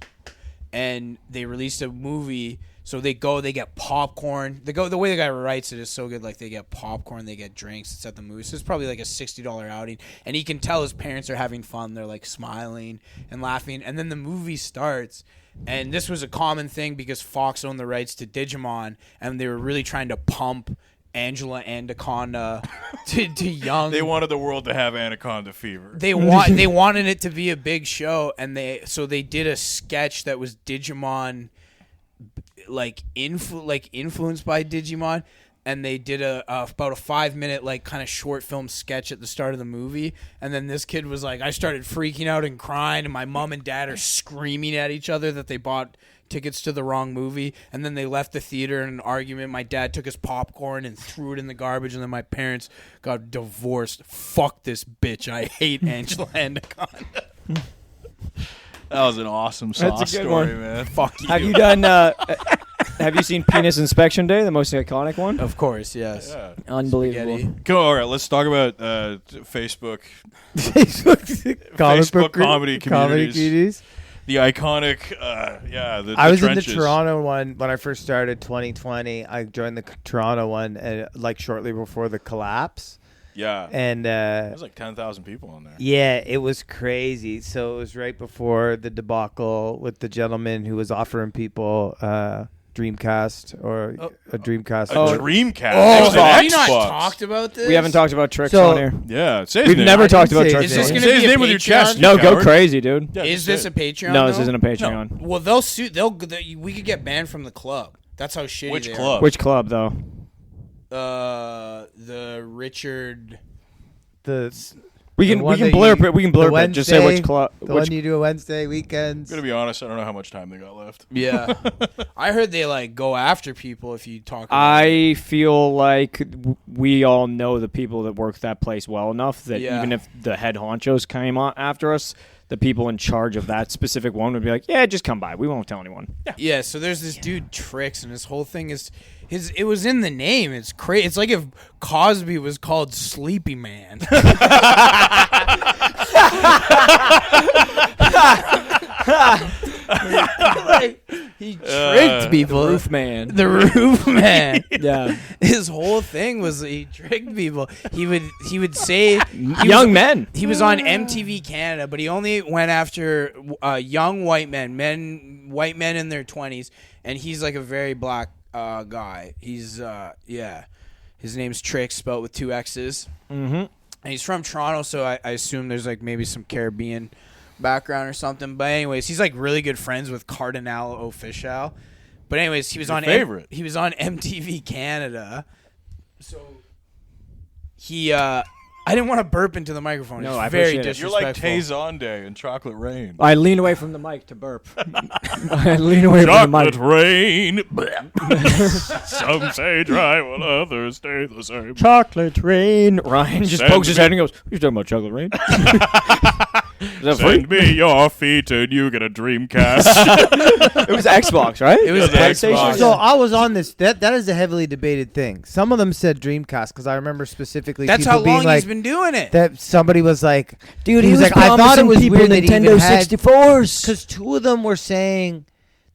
and they released a movie. So they get popcorn. The way the guy writes it is so good. Like, they get popcorn, they get drinks. It's at the movie. So it's probably like a $60 outing, and he can tell his parents are having fun. They're like smiling and laughing, and then the movie starts. And this was a common thing because Fox owned the rights to Digimon, and they were really trying to pump Angela Anaconda to young. They wanted the world to have Anaconda fever. They wanted it to be a big show, and they did a sketch that was Digimon, influenced by Digimon, and they did about a 5-minute kind of short film sketch at the start of the movie. And then this kid was like, I started freaking out and crying, and my mom and dad are screaming at each other that they bought tickets to the wrong movie. And then they left the theater in an argument. My dad took his popcorn and threw it in the garbage, and then my parents got divorced. Fuck this bitch. I hate Angela Anaconda. That was an awesome sauce That's a good story, one. man. Fuck you. Have you done? Have you seen Penis Inspection Day, the most iconic one? Of course, yes. Yeah. Unbelievable. Spaghetti. Go. All right, let's talk about Facebook. Facebook comedy communities. communities. The iconic, I was trenches. in the Toronto one when I first started 2020. I joined the Toronto one shortly before the collapse. Yeah. And There's like 10,000 people on there. yeah, it was crazy. So it was right before the debacle with the gentleman who was offering people Dreamcast or a Dreamcast. A Dreamcast. Oh, Next to have you not Xbox. talked about this? We haven't talked about tricks So- on here. Yeah. Say his We've name. never I talked didn't about say tricks. Is this on going here. to Say be his a name with your Patreon? chest. No, go Coward. crazy, dude. Yeah, Is just this say a it. Patreon? No, this though? isn't a Patreon. Well, they'll sue. We could get banned from the club. That's how shitty. Which they club? Which club, though? Are. The Richard. We can blurb it. We can blurb it. Just say which club. The one you do a Wednesday weekends. I'm gonna be honest. I don't know how much time they got left. Yeah, I heard they go after people if you talk. About I feel like we all know the people that work that place well enough that Yeah. even if the head honchos came on after us, the people in charge of that specific one would be like, "Yeah, just come by. We won't tell anyone." Yeah, so there's this dude Trix, and his whole thing is it was in the name. It's crazy. It's like if Cosby was called Sleepy Man. He tricked people. The roof man. The roof man. Yeah. His whole thing was he tricked people. He would say Young men. He was on MTV Canada, but he only went after young white men in their 20s, and he's like a very black guy. He's his name's Trix, spelled with 2 X's. Mm-hmm. And he's from Toronto, so I assume there's maybe some Caribbean background or something. But anyways, he's really good friends with Cardinal Official. But anyways, he was on favorite. He was on MTV Canada. So he I didn't want to burp into the microphone. No, It's I very appreciate it. You're like disrespectful. Tay in Chocolate Rain. I leaned away from the mic to burp. I leaned away from the Chocolate mic. rain. Some say dry while others stay the same. Chocolate rain. Ryan just Send pokes his me- head and goes, "You're talking about chocolate rain?" Send me your feet and you get a Dreamcast. It was Xbox, right? It was PlayStation. Xbox. So I was on this. That is a heavily debated thing. Some of them said Dreamcast because I remember specifically That's people how being long like he's been doing it. that. Somebody was like, Dude, he was like, I thought it was people weird that he Nintendo even had 64s. because two of them were saying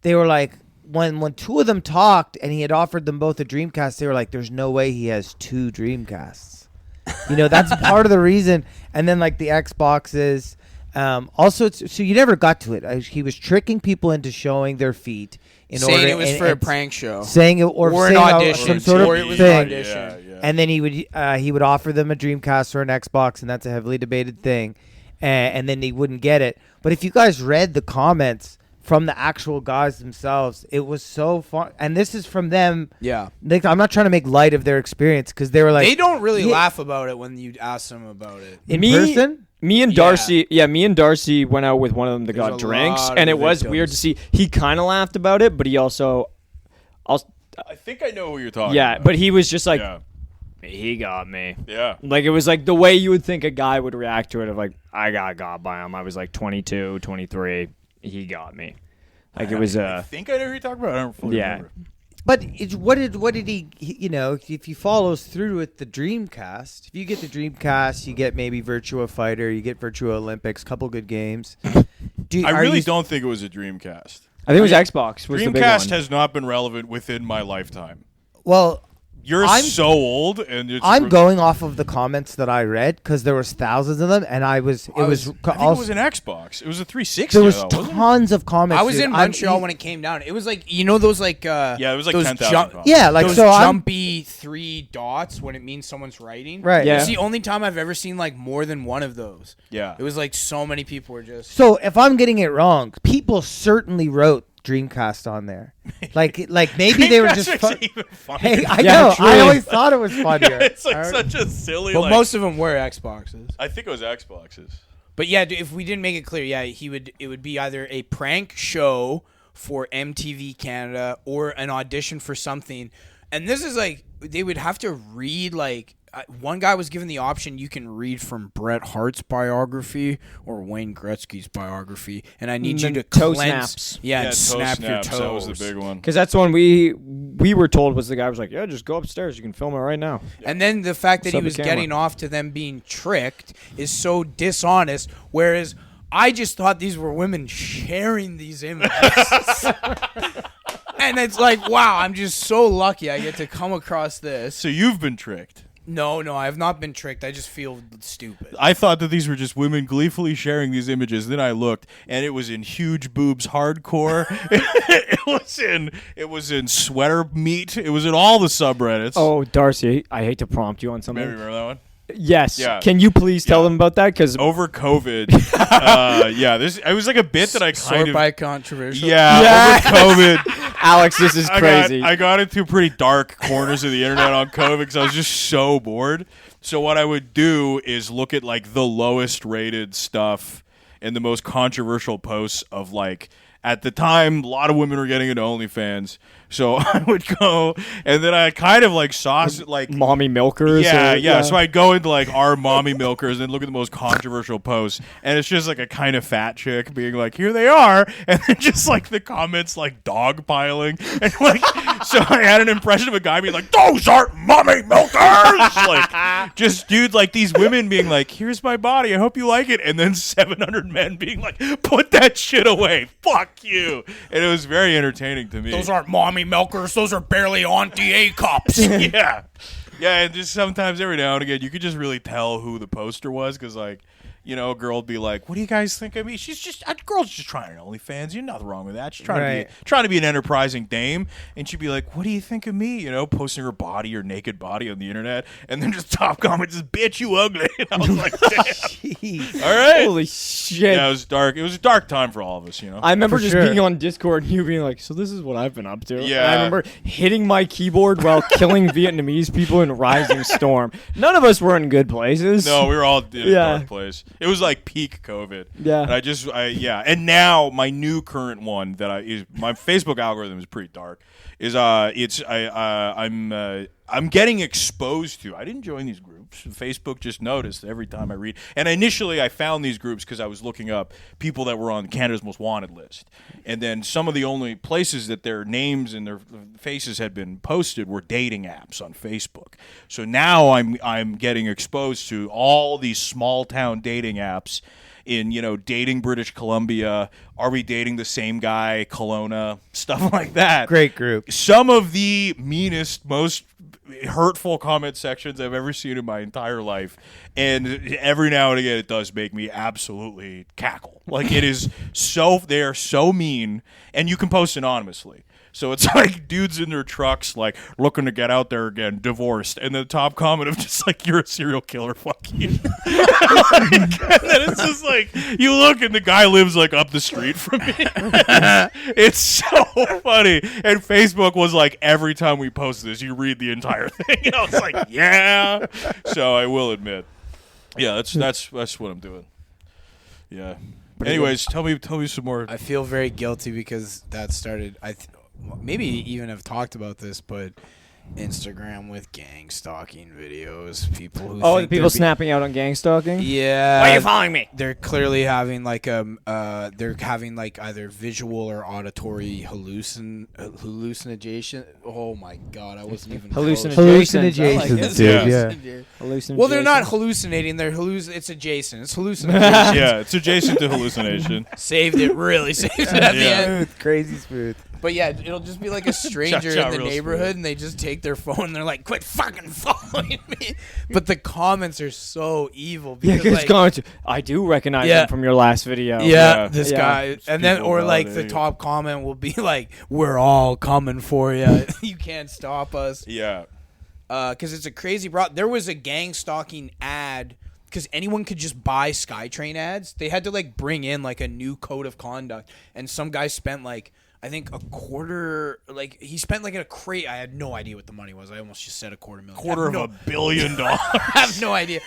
they were like when two of them talked and he had offered them both a Dreamcast, they were like, "There's no way he has two Dreamcasts." That's part of the reason. And then like the Xboxes. Also, so you never got to it. He was tricking people into showing their feet in saying order. it was and- for a and prank show. Saying it or Or an saying audition. some sort of Or it was thing. an audition. Yeah. And then he would offer them a Dreamcast or an Xbox, and that's a heavily debated thing. And then they wouldn't get it. But if you guys read the comments from the actual guys themselves, it was so fun. And this is from them. Yeah. Like, I'm not trying to make light of their experience because they were like They don't really Yeah. laugh about it when you ask them about it. in person. Me and Darcy, me and Darcy went out with one of them that There's got a drinks, lot and of it was victims. weird to see. He kind of laughed about it, but he also, I think I know who you're talking yeah, about. but he was just like, yeah. he got me. Yeah. Like, it was like the way you would think a guy would react to it of like, I got by him. I was like 22, 23. He got me. Like, it was, I think I know who you're talking about. I don't fully yeah. remember. But what did he? If he follows through with the Dreamcast, if you get the Dreamcast, you get maybe Virtua Fighter, you get Virtua Olympics, couple good games. I really don't think it was a Dreamcast. I think it was Xbox. Was the big Dreamcast one. has not been relevant within my lifetime. Well, You're I'm- so old, and it's I'm going off of the comments that I read because there was thousands of them, and it was I think it was an Xbox. It was a 360. there was though, wasn't it? tons of comments. I was dude. in Montreal when it came down. It was like those like Yeah, it was like those 10,000 comments. Yeah, like those so. jumpy 3 dots when it means someone's writing. Right. Yeah. It's the only time I've ever seen like more than one of those. Yeah. It was like so many people were just. So if I'm getting it wrong, people certainly wrote Dreamcast on there. Like maybe they were Dreamcast just. makes Fun- it even funnier. Hey, I Yeah, know. true. I always thought it was funnier. It's like such a silly. But like, most of them were Xboxes. I think it was Xboxes. But yeah, if we didn't make it clear, yeah, it would be either a prank show for MTV Canada or an audition for something. And this is like they would have to read like one guy was given the option you can read from Bret Hart's biography or Wayne Gretzky's biography, and I need you to toe cleanse, snaps. yeah, and toe snap your snaps, toes. That was the big one. Because that's the one we were told was the guy was like, yeah, just go upstairs. You can film it right now. And then the fact that Sub he the was camera. getting off to them being tricked is so dishonest, whereas I just thought these were women sharing these images. And it's like, wow, I'm just so lucky I get to come across this. So you've been tricked. No, I have not been tricked. I just feel stupid. I thought that these were just women gleefully sharing these images. Then I looked, and it was in huge boobs hardcore. it was in sweater meat. It was in all the subreddits. Oh, Darcy, I hate to prompt you on something. Maybe remember that one? Yes. Yeah. Can you please tell Yeah. them about that? Because Over COVID, it was like a bit that I kind Sort of by controversial. over COVID. Alex, this is crazy. I got into pretty dark corners of the internet on COVID because I was just so bored. So what I would do is look at like the lowest rated stuff and the most controversial posts of like at the time a lot of women were getting into OnlyFans. So I would go and then I kind of like saw like Mommy milkers. yeah. So I'd go into like our mommy milkers and look at the most controversial posts, and it's just like a kind of fat chick being like, "Here they are," and then just like the comments like dog piling, and like so I had an impression of a guy being like, "Those aren't mommy milkers," like just dude like these women being like, "Here's my body, I hope you like it," and then 700 men being like, "Put that shit away, fuck you," and it was very entertaining to me. Those aren't mommy milkers. Those are barely Auntie A cups. Yeah, and just sometimes every now and again you could just really tell who the poster was because like a girl would be like, "What do you guys think of me?" She's just a girl's just trying an OnlyFans. You're nothing wrong with that. She's trying to be an enterprising dame, and she'd be like, "What do you think of me?" Posting her body or naked body on the internet, and then just top comments is, "Bitch, you ugly." And I was like, "Damn, Jeez. all right." Holy shit. Yeah, it was dark. It was a dark time for all of us. I remember For just sure. being on Discord and you being like, so this is what I've been up to. Yeah. And I remember hitting my keyboard while killing Vietnamese people in Rising Storm. None of us were in good places. No, we were all in a Yeah. dark place. It was like peak COVID. Yeah. And and now my new current one that is my Facebook algorithm is pretty dark. I'm I'm getting exposed to. I didn't join these groups. Facebook just noticed every time I read. And initially, I found these groups because I was looking up people that were on Canada's Most Wanted list. And then some of the only places that their names and their faces had been posted were dating apps on Facebook. So now I'm getting exposed to all these small town dating apps. In, dating British Columbia, are we dating the same guy, Kelowna, stuff like that. Great group. Some of the meanest, most hurtful comment sections I've ever seen in my entire life. And every now and again, it does make me absolutely cackle. Like, they are so mean, and you can post anonymously. So it's like dudes in their trucks, like, looking to get out there again, divorced. And the top comment of just like, you're a serial killer, fuck you. And then it's just like, you look and the guy lives like up the street from me. It's so funny. And Facebook was like, every time we post this, you read the entire thing. And I was like, yeah. So I will admit. Yeah, that's what I'm doing. Yeah. Anyways, tell me some more. I feel very guilty because that started. Maybe even have talked about this, but Instagram with gang stalking videos. People who the people snapping out on gang stalking. Yeah. Why are you following me? They're clearly having like they're having like either visual or auditory hallucination. Oh my god, I wasn't even hallucinations, dude. Yeah. Well, they're not hallucinating. It's adjacent. It's hallucination. Yeah, it's adjacent to hallucination. Saved it. Really saved it at the end. Crazy smooth. But yeah, it'll just be like a stranger in the neighborhood, and they just take their phone, and they're like, "Quit fucking following me!" But the comments are so evil. Because, comments. I do recognize them from your last video. Yeah, this guy, and then the top comment will be like, "We're all coming for you. You can't stop us." Yeah, because it's a crazy There was a gang stalking ad. Because anyone could just buy SkyTrain ads. They had to like bring in like a new code of conduct, and some guy spent like, I think a quarter, like he spent like a crate. I had no idea what the money was. I almost just said $250,000. $250 million. I have no idea.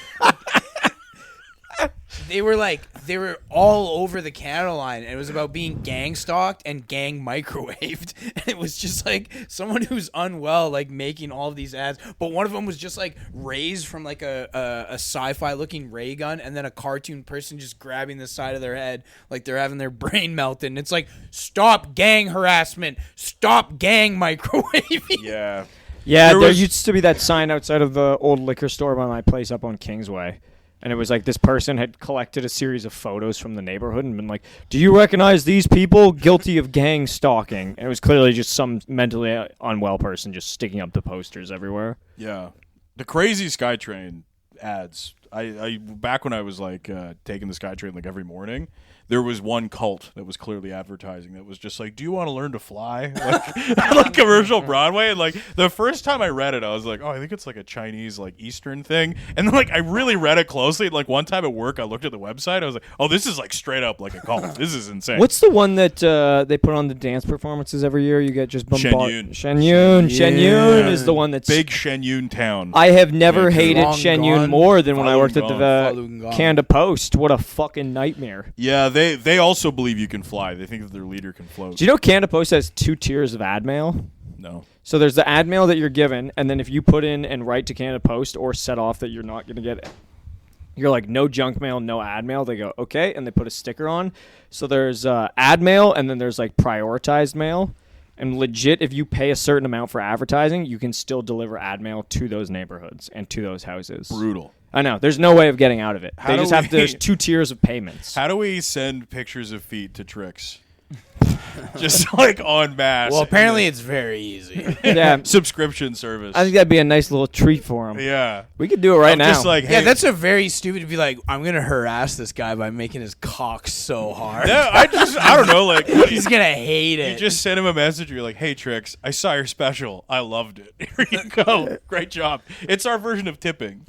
They were all over the Canada line, and it was about being gang stalked and gang microwaved. And it was just like someone who's unwell, like making all of these ads. But one of them was just like raised from like a sci-fi looking ray gun, and then a cartoon person just grabbing the side of their head like they're having their brain melted. And it's like, stop gang harassment, stop gang microwaving. Yeah. Yeah, there used to be that sign outside of the old liquor store by my place up on Kingsway. And it was like this person had collected a series of photos from the neighborhood and been like, do you recognize these people guilty of gang stalking? And it was clearly just some mentally unwell person just sticking up the posters everywhere. Yeah. The crazy SkyTrain ads. I back when I was like taking the SkyTrain like every morning, there was one cult that was clearly advertising that was just like, do you want to learn to fly? Like commercial Broadway. And like the first time I read it, I was like, oh, I think it's like a Chinese like Eastern thing. And then like I really read it closely. Like one time at work, I looked at the website. I was like, oh, this is like straight up like a cult. This is insane. What's the one that they put on the dance performances every year? You get just bombarded. Shenyun is the one that's big Shenyun town. I have never hated Shenyun more than when I worked at the Falun Canada Post. What a fucking nightmare. Yeah, they also believe you can fly. They think that their leader can float. Do you know Canada Post has 2 tiers of ad mail? No. So there's the ad mail that you're given, and then if you put in and write to Canada Post or set off that you're not going to get it, you're like, no junk mail, no ad mail. They go, okay, and they put a sticker on. So there's ad mail, and then there's like prioritized mail. And legit, if you pay a certain amount for advertising, you can still deliver ad mail to those neighborhoods and to those houses. Brutal. I know. There's no way of getting out of it. There's 2 tiers of payments. How do we send pictures of feet to Trix? Just like en masse. Well, apparently it's very easy. Yeah. Subscription service. I think that'd be a nice little treat for him. Yeah. We could do it right now. Just like, hey, yeah, that's a very stupid to be like, I'm going to harass this guy by making his cock so hard. No, I don't know. Like, he's going to hate it. You just send him a message. You're like, hey, Trix, I saw your special. I loved it. Here you go. Great job. It's our version of tipping.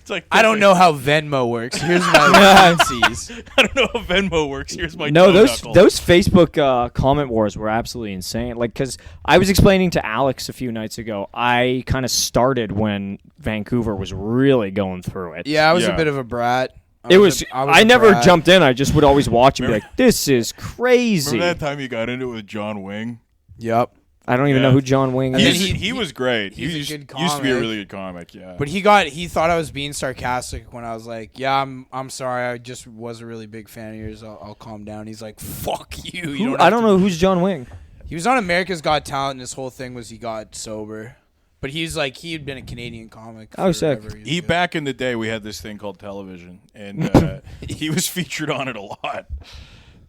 It's like I don't know how Venmo works. Here's my currencies. I don't know how Venmo works. Here's my those Facebook comment wars were absolutely insane. Like, because I was explaining to Alex a few nights ago, I kind of started when Vancouver was really going through it. Yeah, I was a bit of a brat. I never jumped in. I just would always watch and be like, this is crazy. Remember that time you got into it with John Wing? Yep. I don't even know who John Wing And then is. He was great. he's a He good used to be a comic. really good comic. Yeah. But he thought I was being sarcastic when I was like, "Yeah, I'm sorry. I just was a really big fan of yours. I'll calm down." He's like, "Fuck you." I don't know who's John Wing. He was on America's Got Talent, and his whole thing was he got sober. But he had been a Canadian comic. Oh, sick. forever. He back in the day, we had this thing called television, and he was featured on it a lot.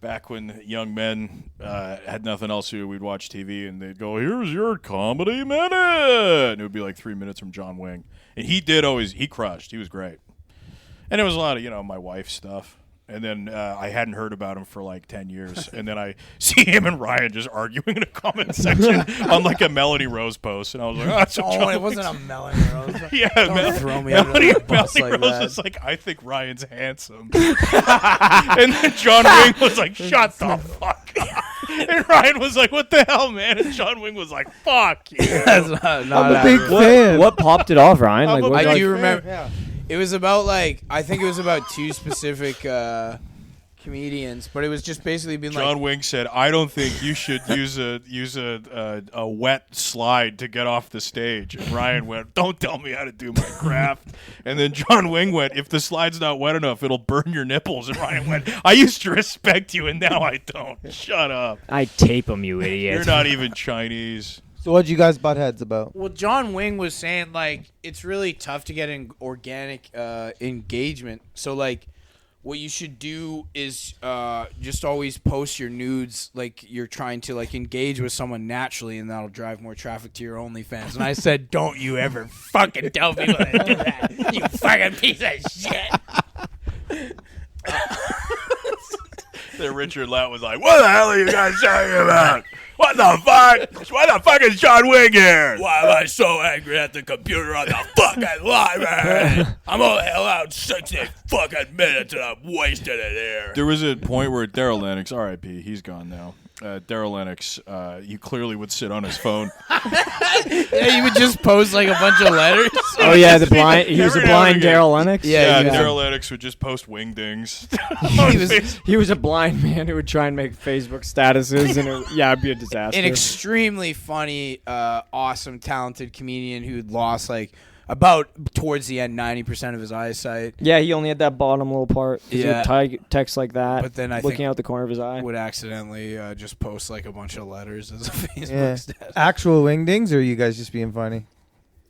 Back when young men had nothing else to do, we'd watch TV, and they'd go, "Here's your comedy minute," and it would be like 3 minutes from John Wing. And he crushed. He was great. And it was a lot of my wife stuff. And then I hadn't heard about him for like 10 years. And then I see him and Ryan just arguing in a comment section on like a Melody Rose post. And I was like, oh, that's what John it Wing's- wasn't a Melody Rose. Yeah, Don't throw me under the bus Melody like Rose that. was like, I think Ryan's handsome. And then John Wing was like, shut the fuck up. And Ryan was like, what the hell, man? And John Wing was like, fuck you. That's not I'm a big accurate. fan. What popped it off, Ryan? I'm Like, a what, big I like, do remember. Yeah. It was about I think it was about two specific comedians, but it was just basically being John Wing said, I don't think you should use a wet slide to get off the stage. And Ryan went, don't tell me how to do my craft. And then John Wing went, if the slide's not wet enough, it'll burn your nipples. And Ryan went, I used to respect you, and now I don't. Shut up. I tape him, you idiot. You're not even Chinese. So what'd you guys butt heads about? Well, John Wing was saying it's really tough to get an organic engagement. So what you should do is just always post your nudes like you're trying to engage with someone naturally, and that'll drive more traffic to your OnlyFans. And I said, don't you ever fucking tell people to do that, you fucking piece of shit. Then Richard Latt was like, what the hell are you guys talking about? What the fuck? Why the fuck is John Wing here? Why am I so angry at the computer on the fucking library? I'm only allowed 60 fucking minutes and I'm wasting it here. There was a point where Daryl Lennox, R.I.P., he's gone now. Daryl Lennox, he clearly would sit on his phone. Yeah, you would just post a bunch of letters. Oh yeah, the blind. He was a Every now blind and again. Daryl Lennox. Yeah, yeah. Daryl Lennox would just post wingdings. He was a blind man who would try and make Facebook statuses, and it'd be a disaster. An extremely funny, awesome, talented comedian who'd lost about towards the end 90% of his eyesight. Yeah, he only had that bottom little part. He Yeah. would text like that, But then I looking think out the corner of his eye. would accidentally just post a bunch of letters as a Facebook Yeah. status. Actual wingdings, or are you guys just being funny?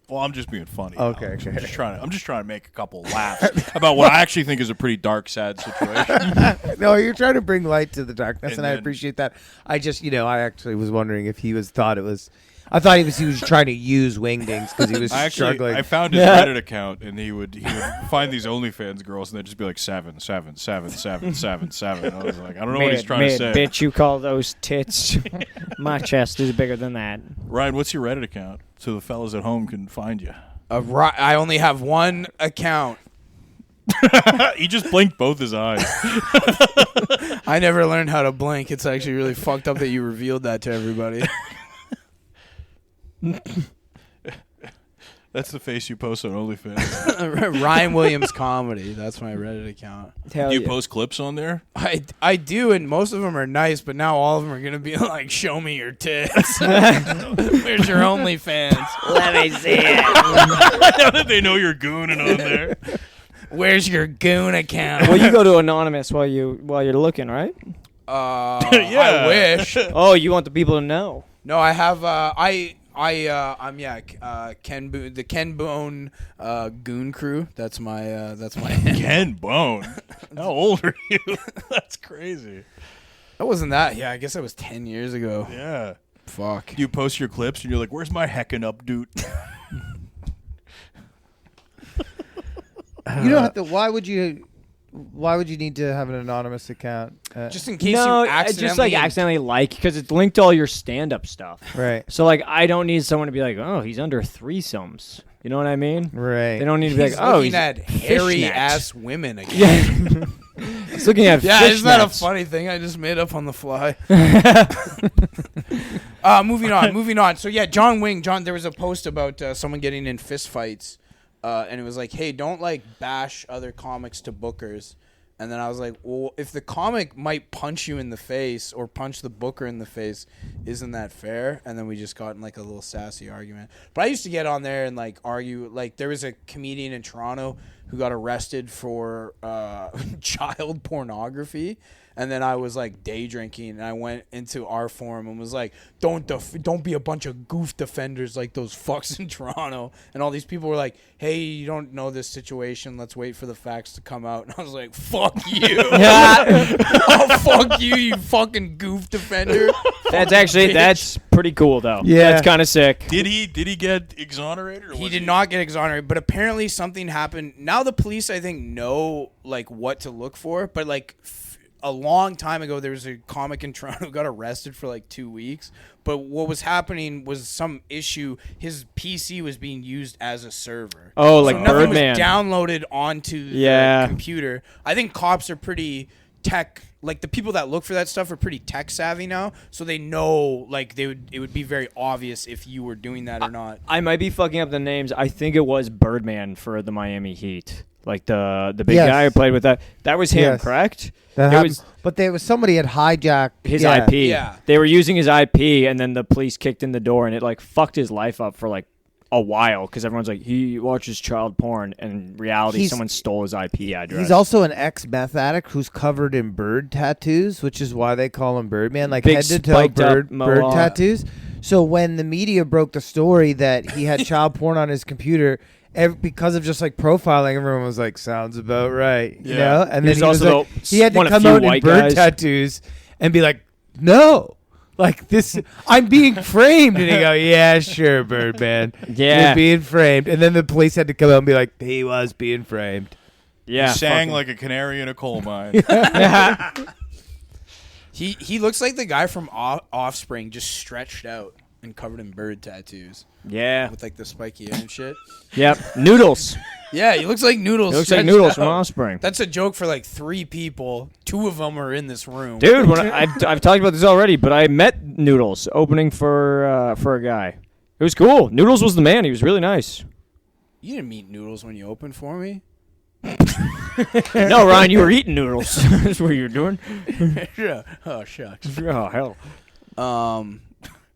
Well, I'm just being funny. Okay, I'm okay. just trying to make a couple laughs about what I actually think is a pretty dark, sad situation. No, you're trying to bring light to the darkness, And and I then- appreciate that. I just, I actually was wondering if he thought it was. I thought he was trying to use wingdings because he was struggling. I found his Yeah. Reddit account, and he would find these OnlyFans girls, and they'd just be like 7, 7, 7, 7, 7, 7. I was like, I don't know what he's trying to say. Bitch, you call those tits? My chest is bigger than that. Ryan, what's your Reddit account so the fellas at home can find you? I only have one account. He just blinked both his eyes. I never learned how to blink. It's actually really fucked up that you revealed that to everybody. That's the face you post on OnlyFans. Ryan Williams Comedy. That's my Reddit account. Hell Do you yeah. post clips on there? I do, and most of them are nice, but now all of them are going to be like, show me your tits. Where's your OnlyFans? Let me see it. Now that they know you're gooning on there. Where's your goon account? Well, you go to anonymous while you're looking, right? Yeah. I wish. Oh, you want the people to know. No, I have. Ken Boone, the Ken Bone Goon Crew. That's my. Ken Bone. How old are you? That's crazy. That wasn't that. Yeah, I guess that was 10 years ago. Yeah. Fuck. You post your clips and you're like, "Where's my heckin' up, dude?" You don't have to. Why would you need to have an anonymous account? Just in case No, you accidentally. accidentally because it's linked to all your stand-up stuff. Right. So I don't need someone to be like, oh, he's under threesomes. You know what I mean? Right. They don't need to be He's like, oh, looking he's at hairy fishnet. ass women again. Yeah. He's looking at Yeah, isn't that a fishnets. funny thing I just made up on the fly? Moving on. So yeah, John Wing. There was a post about someone getting in fist fights, and it was like, hey, don't bash other comics to bookers. And then I was like, well, if the comic might punch you in the face or punch the booker in the face, isn't that fair? And then we just got in like a little sassy argument. But I used to get on there and like argue. Like there was a comedian in Toronto who got arrested for child pornography. And then I was like day drinking, and I went into our forum and was like, "Don't be a bunch of goof defenders like those fucks in Toronto." And all these people were like, "Hey, you don't know this situation. Let's wait for the facts to come out." And I was like, "Fuck you! Oh, fuck you, you fucking goof defender." That's pretty cool though. Yeah. That's kind of sick. Did he get exonerated? Or He was did not get exonerated, but apparently something happened. Now the police, I think, know like what to look for, but like. A long time ago, there was a comic in Toronto who got arrested for like 2 weeks. But what was happening was some issue. His PC was being used as a server. Oh, like so nothing Birdman. was downloaded onto the computer. I think cops are pretty tech. Like the people that look for that stuff are pretty tech savvy now, so they know like it would be very obvious if you were doing that or not. I might be fucking up the names. I think it was Birdman for the Miami Heat. Like the big guy who played with that. That was him, correct? But there was somebody had hijacked his IP. Yeah. They were using his IP, and then the police kicked in the door, and it like fucked his life up for like a while because everyone's like, he watches child porn, and in reality, someone stole his IP address. He's also an ex-meth addict who's covered in bird tattoos, which is why they call him Birdman, like Big head-to-toe bird mohawk. tattoos. So when the media broke the story that he had child porn on his computer, because of just like profiling, everyone was like, "Sounds about right," you know. And then he had to come out in bird tattoos and be like, "No, like this, I'm being framed." And he go, "Yeah, sure, Birdman, you're being framed." And then the police had to come out and be like, "He was being framed." Yeah, he sang like a canary in a coal mine. He looks like the guy from Offspring, just stretched out and covered in bird tattoos. Yeah, with like the spiky hair and shit. Yep, Noodles. Yeah, he looks like Noodles. He looks like Noodles from Offspring. That's a joke for like 3 people. 2 of them are in this room. Dude, I've talked about this already, but I met Noodles opening for a guy. It was cool. Noodles was the man. He was really nice. You didn't meet Noodles when you opened for me? No, Ryan, you were eating noodles. That's what you were doing. Yeah. Oh, shucks. Oh, hell.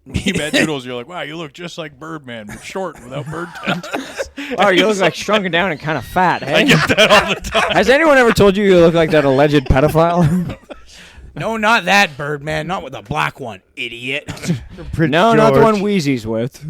You met Noodles, you're like, wow, you look just like Birdman, but short without bird tattoos. Oh, you look like shrunken down and kind of fat, hey? I get that all the time. Has anyone ever told you look like that alleged pedophile? No, not that Birdman. Not with a black one, idiot. No, not the one Wheezy's with.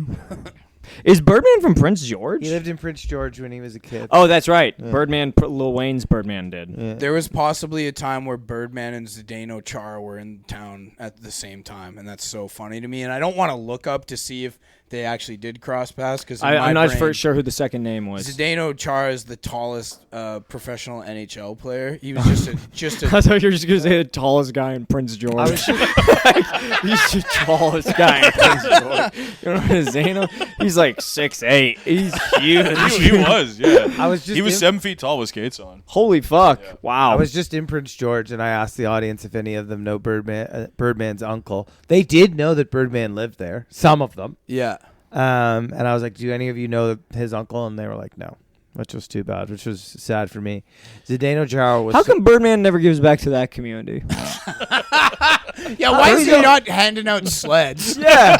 Is Birdman from Prince George? He lived in Prince George when he was a kid. Oh, that's right. Yeah. Birdman, Lil Wayne's Birdman did. Yeah. There was possibly a time where Birdman and Zdeno Chara were in town at the same time, and that's so funny to me. And I don't want to look up to see if they actually did cross paths because I'm not sure who the second name was. Zdeno Chara is the tallest professional NHL player. He was just a I thought you were just going to say the tallest guy in Prince George. He's the tallest guy in Prince George. You know Zdeno? He's like 6'8". He's huge. He was, yeah. He was 7 feet tall with skates on. Holy fuck. Yeah. Wow. I was just in Prince George, and I asked the audience if any of them know Birdman's uncle. They did know that Birdman lived there. Some of them. Yeah. And I was like, do any of you know his uncle? And they were like, no, which was too bad, which was sad for me. Zdeno Chara was... How come Birdman never gives back to that community? Yeah, why is he not handing out sleds? Yeah.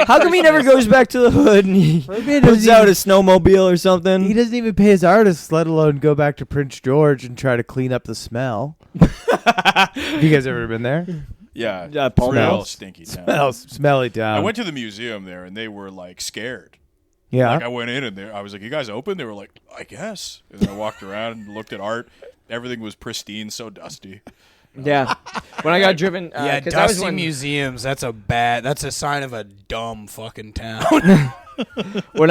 How come he never goes back to the hood and he puts out a snowmobile or something? He doesn't even pay his artists, let alone go back to Prince George and try to clean up the smell. Have you guys ever been there? Yeah, real stinky town. Smelly town. I went to the museum there, and they were like scared. Yeah, like I went in, and I was like, "You guys open?" They were like, "I guess." And then I walked around and looked at art. Everything was pristine, so dusty. Yeah, when I got driven, yeah, dusty museums. That's a sign of a dumb fucking town. When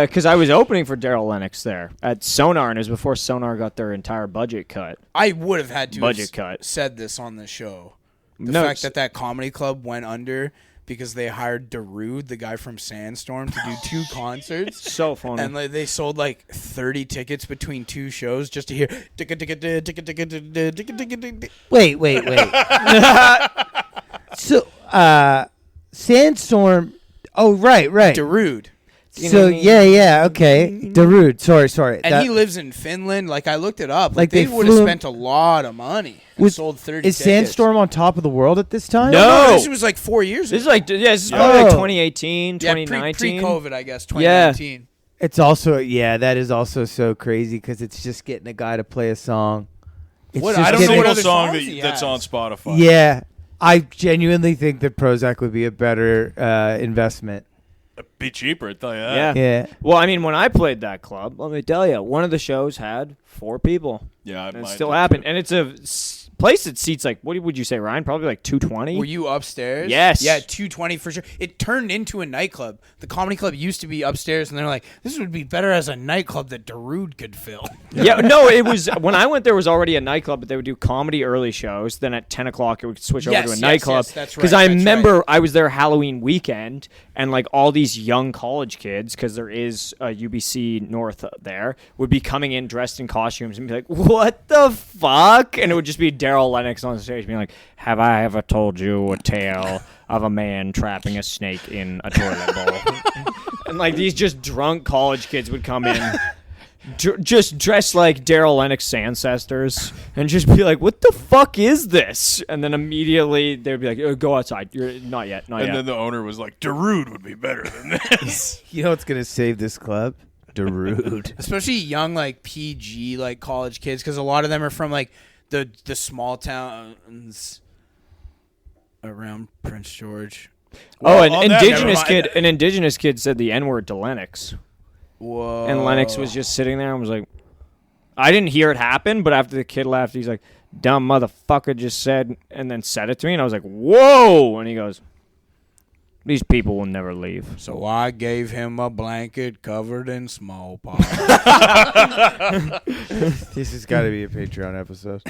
because I was opening for Daryl Lennox there at Sonar, and it was before Sonar got their entire budget cut. I would have had to said this on the show. The fact that comedy club went under because they hired Darude, the guy from Sandstorm, to do 2 concerts. So funny. And they sold like 30 tickets between 2 shows just to hear. Wait. So, Sandstorm. Oh, right. Darude. You know So what I mean? yeah, okay. Darude, sorry. And he lives in Finland. Like, I looked it up. Like, They they would have flew- spent a lot of money and sold 30 Is tickets. Sandstorm on top of the world at this time? No. This was like 4 years This is ago. like this is probably like Oh. 2018, Yeah, 2019. pre-COVID, I guess, 2019. It's also that is also so crazy because it's just getting a guy to play a song. It's What- just I don't know getting- what Single other song songs he that's has. on Spotify. Yeah, I genuinely think that Prozac would be a better investment. It'd be cheaper, I tell you that. Yeah. Yeah, Well, I mean, when I played that club, let me tell you, one of the shows had 4 people. Yeah, And it mine still did happened. too. And it's a place that seats like, what would you say, Ryan? Probably like 220? Were you upstairs? Yes. Yeah, 220 for sure. It turned into a nightclub. The comedy club used to be upstairs, and they're like, this would be better as a nightclub that Darude could fill. Yeah, no, it was when I went there was already a nightclub, but they would do comedy early shows. Then at 10 o'clock, it would switch over Yes, to a yes, nightclub. yes, that's Because right, I that's remember I was there Halloween weekend, and like all these young college kids, because there is a UBC North there, would be coming in dressed in costumes and be like, "What the fuck?" And it would just be Daryl Lennox on stage being like, "Have I ever told you a tale of a man trapping a snake in a toilet bowl?" And like these just drunk college kids would come in. Just dressed like Daryl Lennox's ancestors and just be like, what the fuck is this? And then immediately they'd be like, oh, go outside. You're not yet. And then the owner was like, Darude would be better than this. you know what's gonna save this club? Darude. Especially young, like, PG, like, college kids, because a lot of them are from, like, the small towns around Prince George. Oh, on that, an indigenous kid said the N-word to Lennox. Whoa. And Lennox was just sitting there and was like, I didn't hear it happen, but after the kid left, he's like, dumb motherfucker just said, and then said it to me. And I was like, whoa. And he goes, these people will never leave. So I gave him a blanket covered in smallpox. This has got to be a Patreon episode.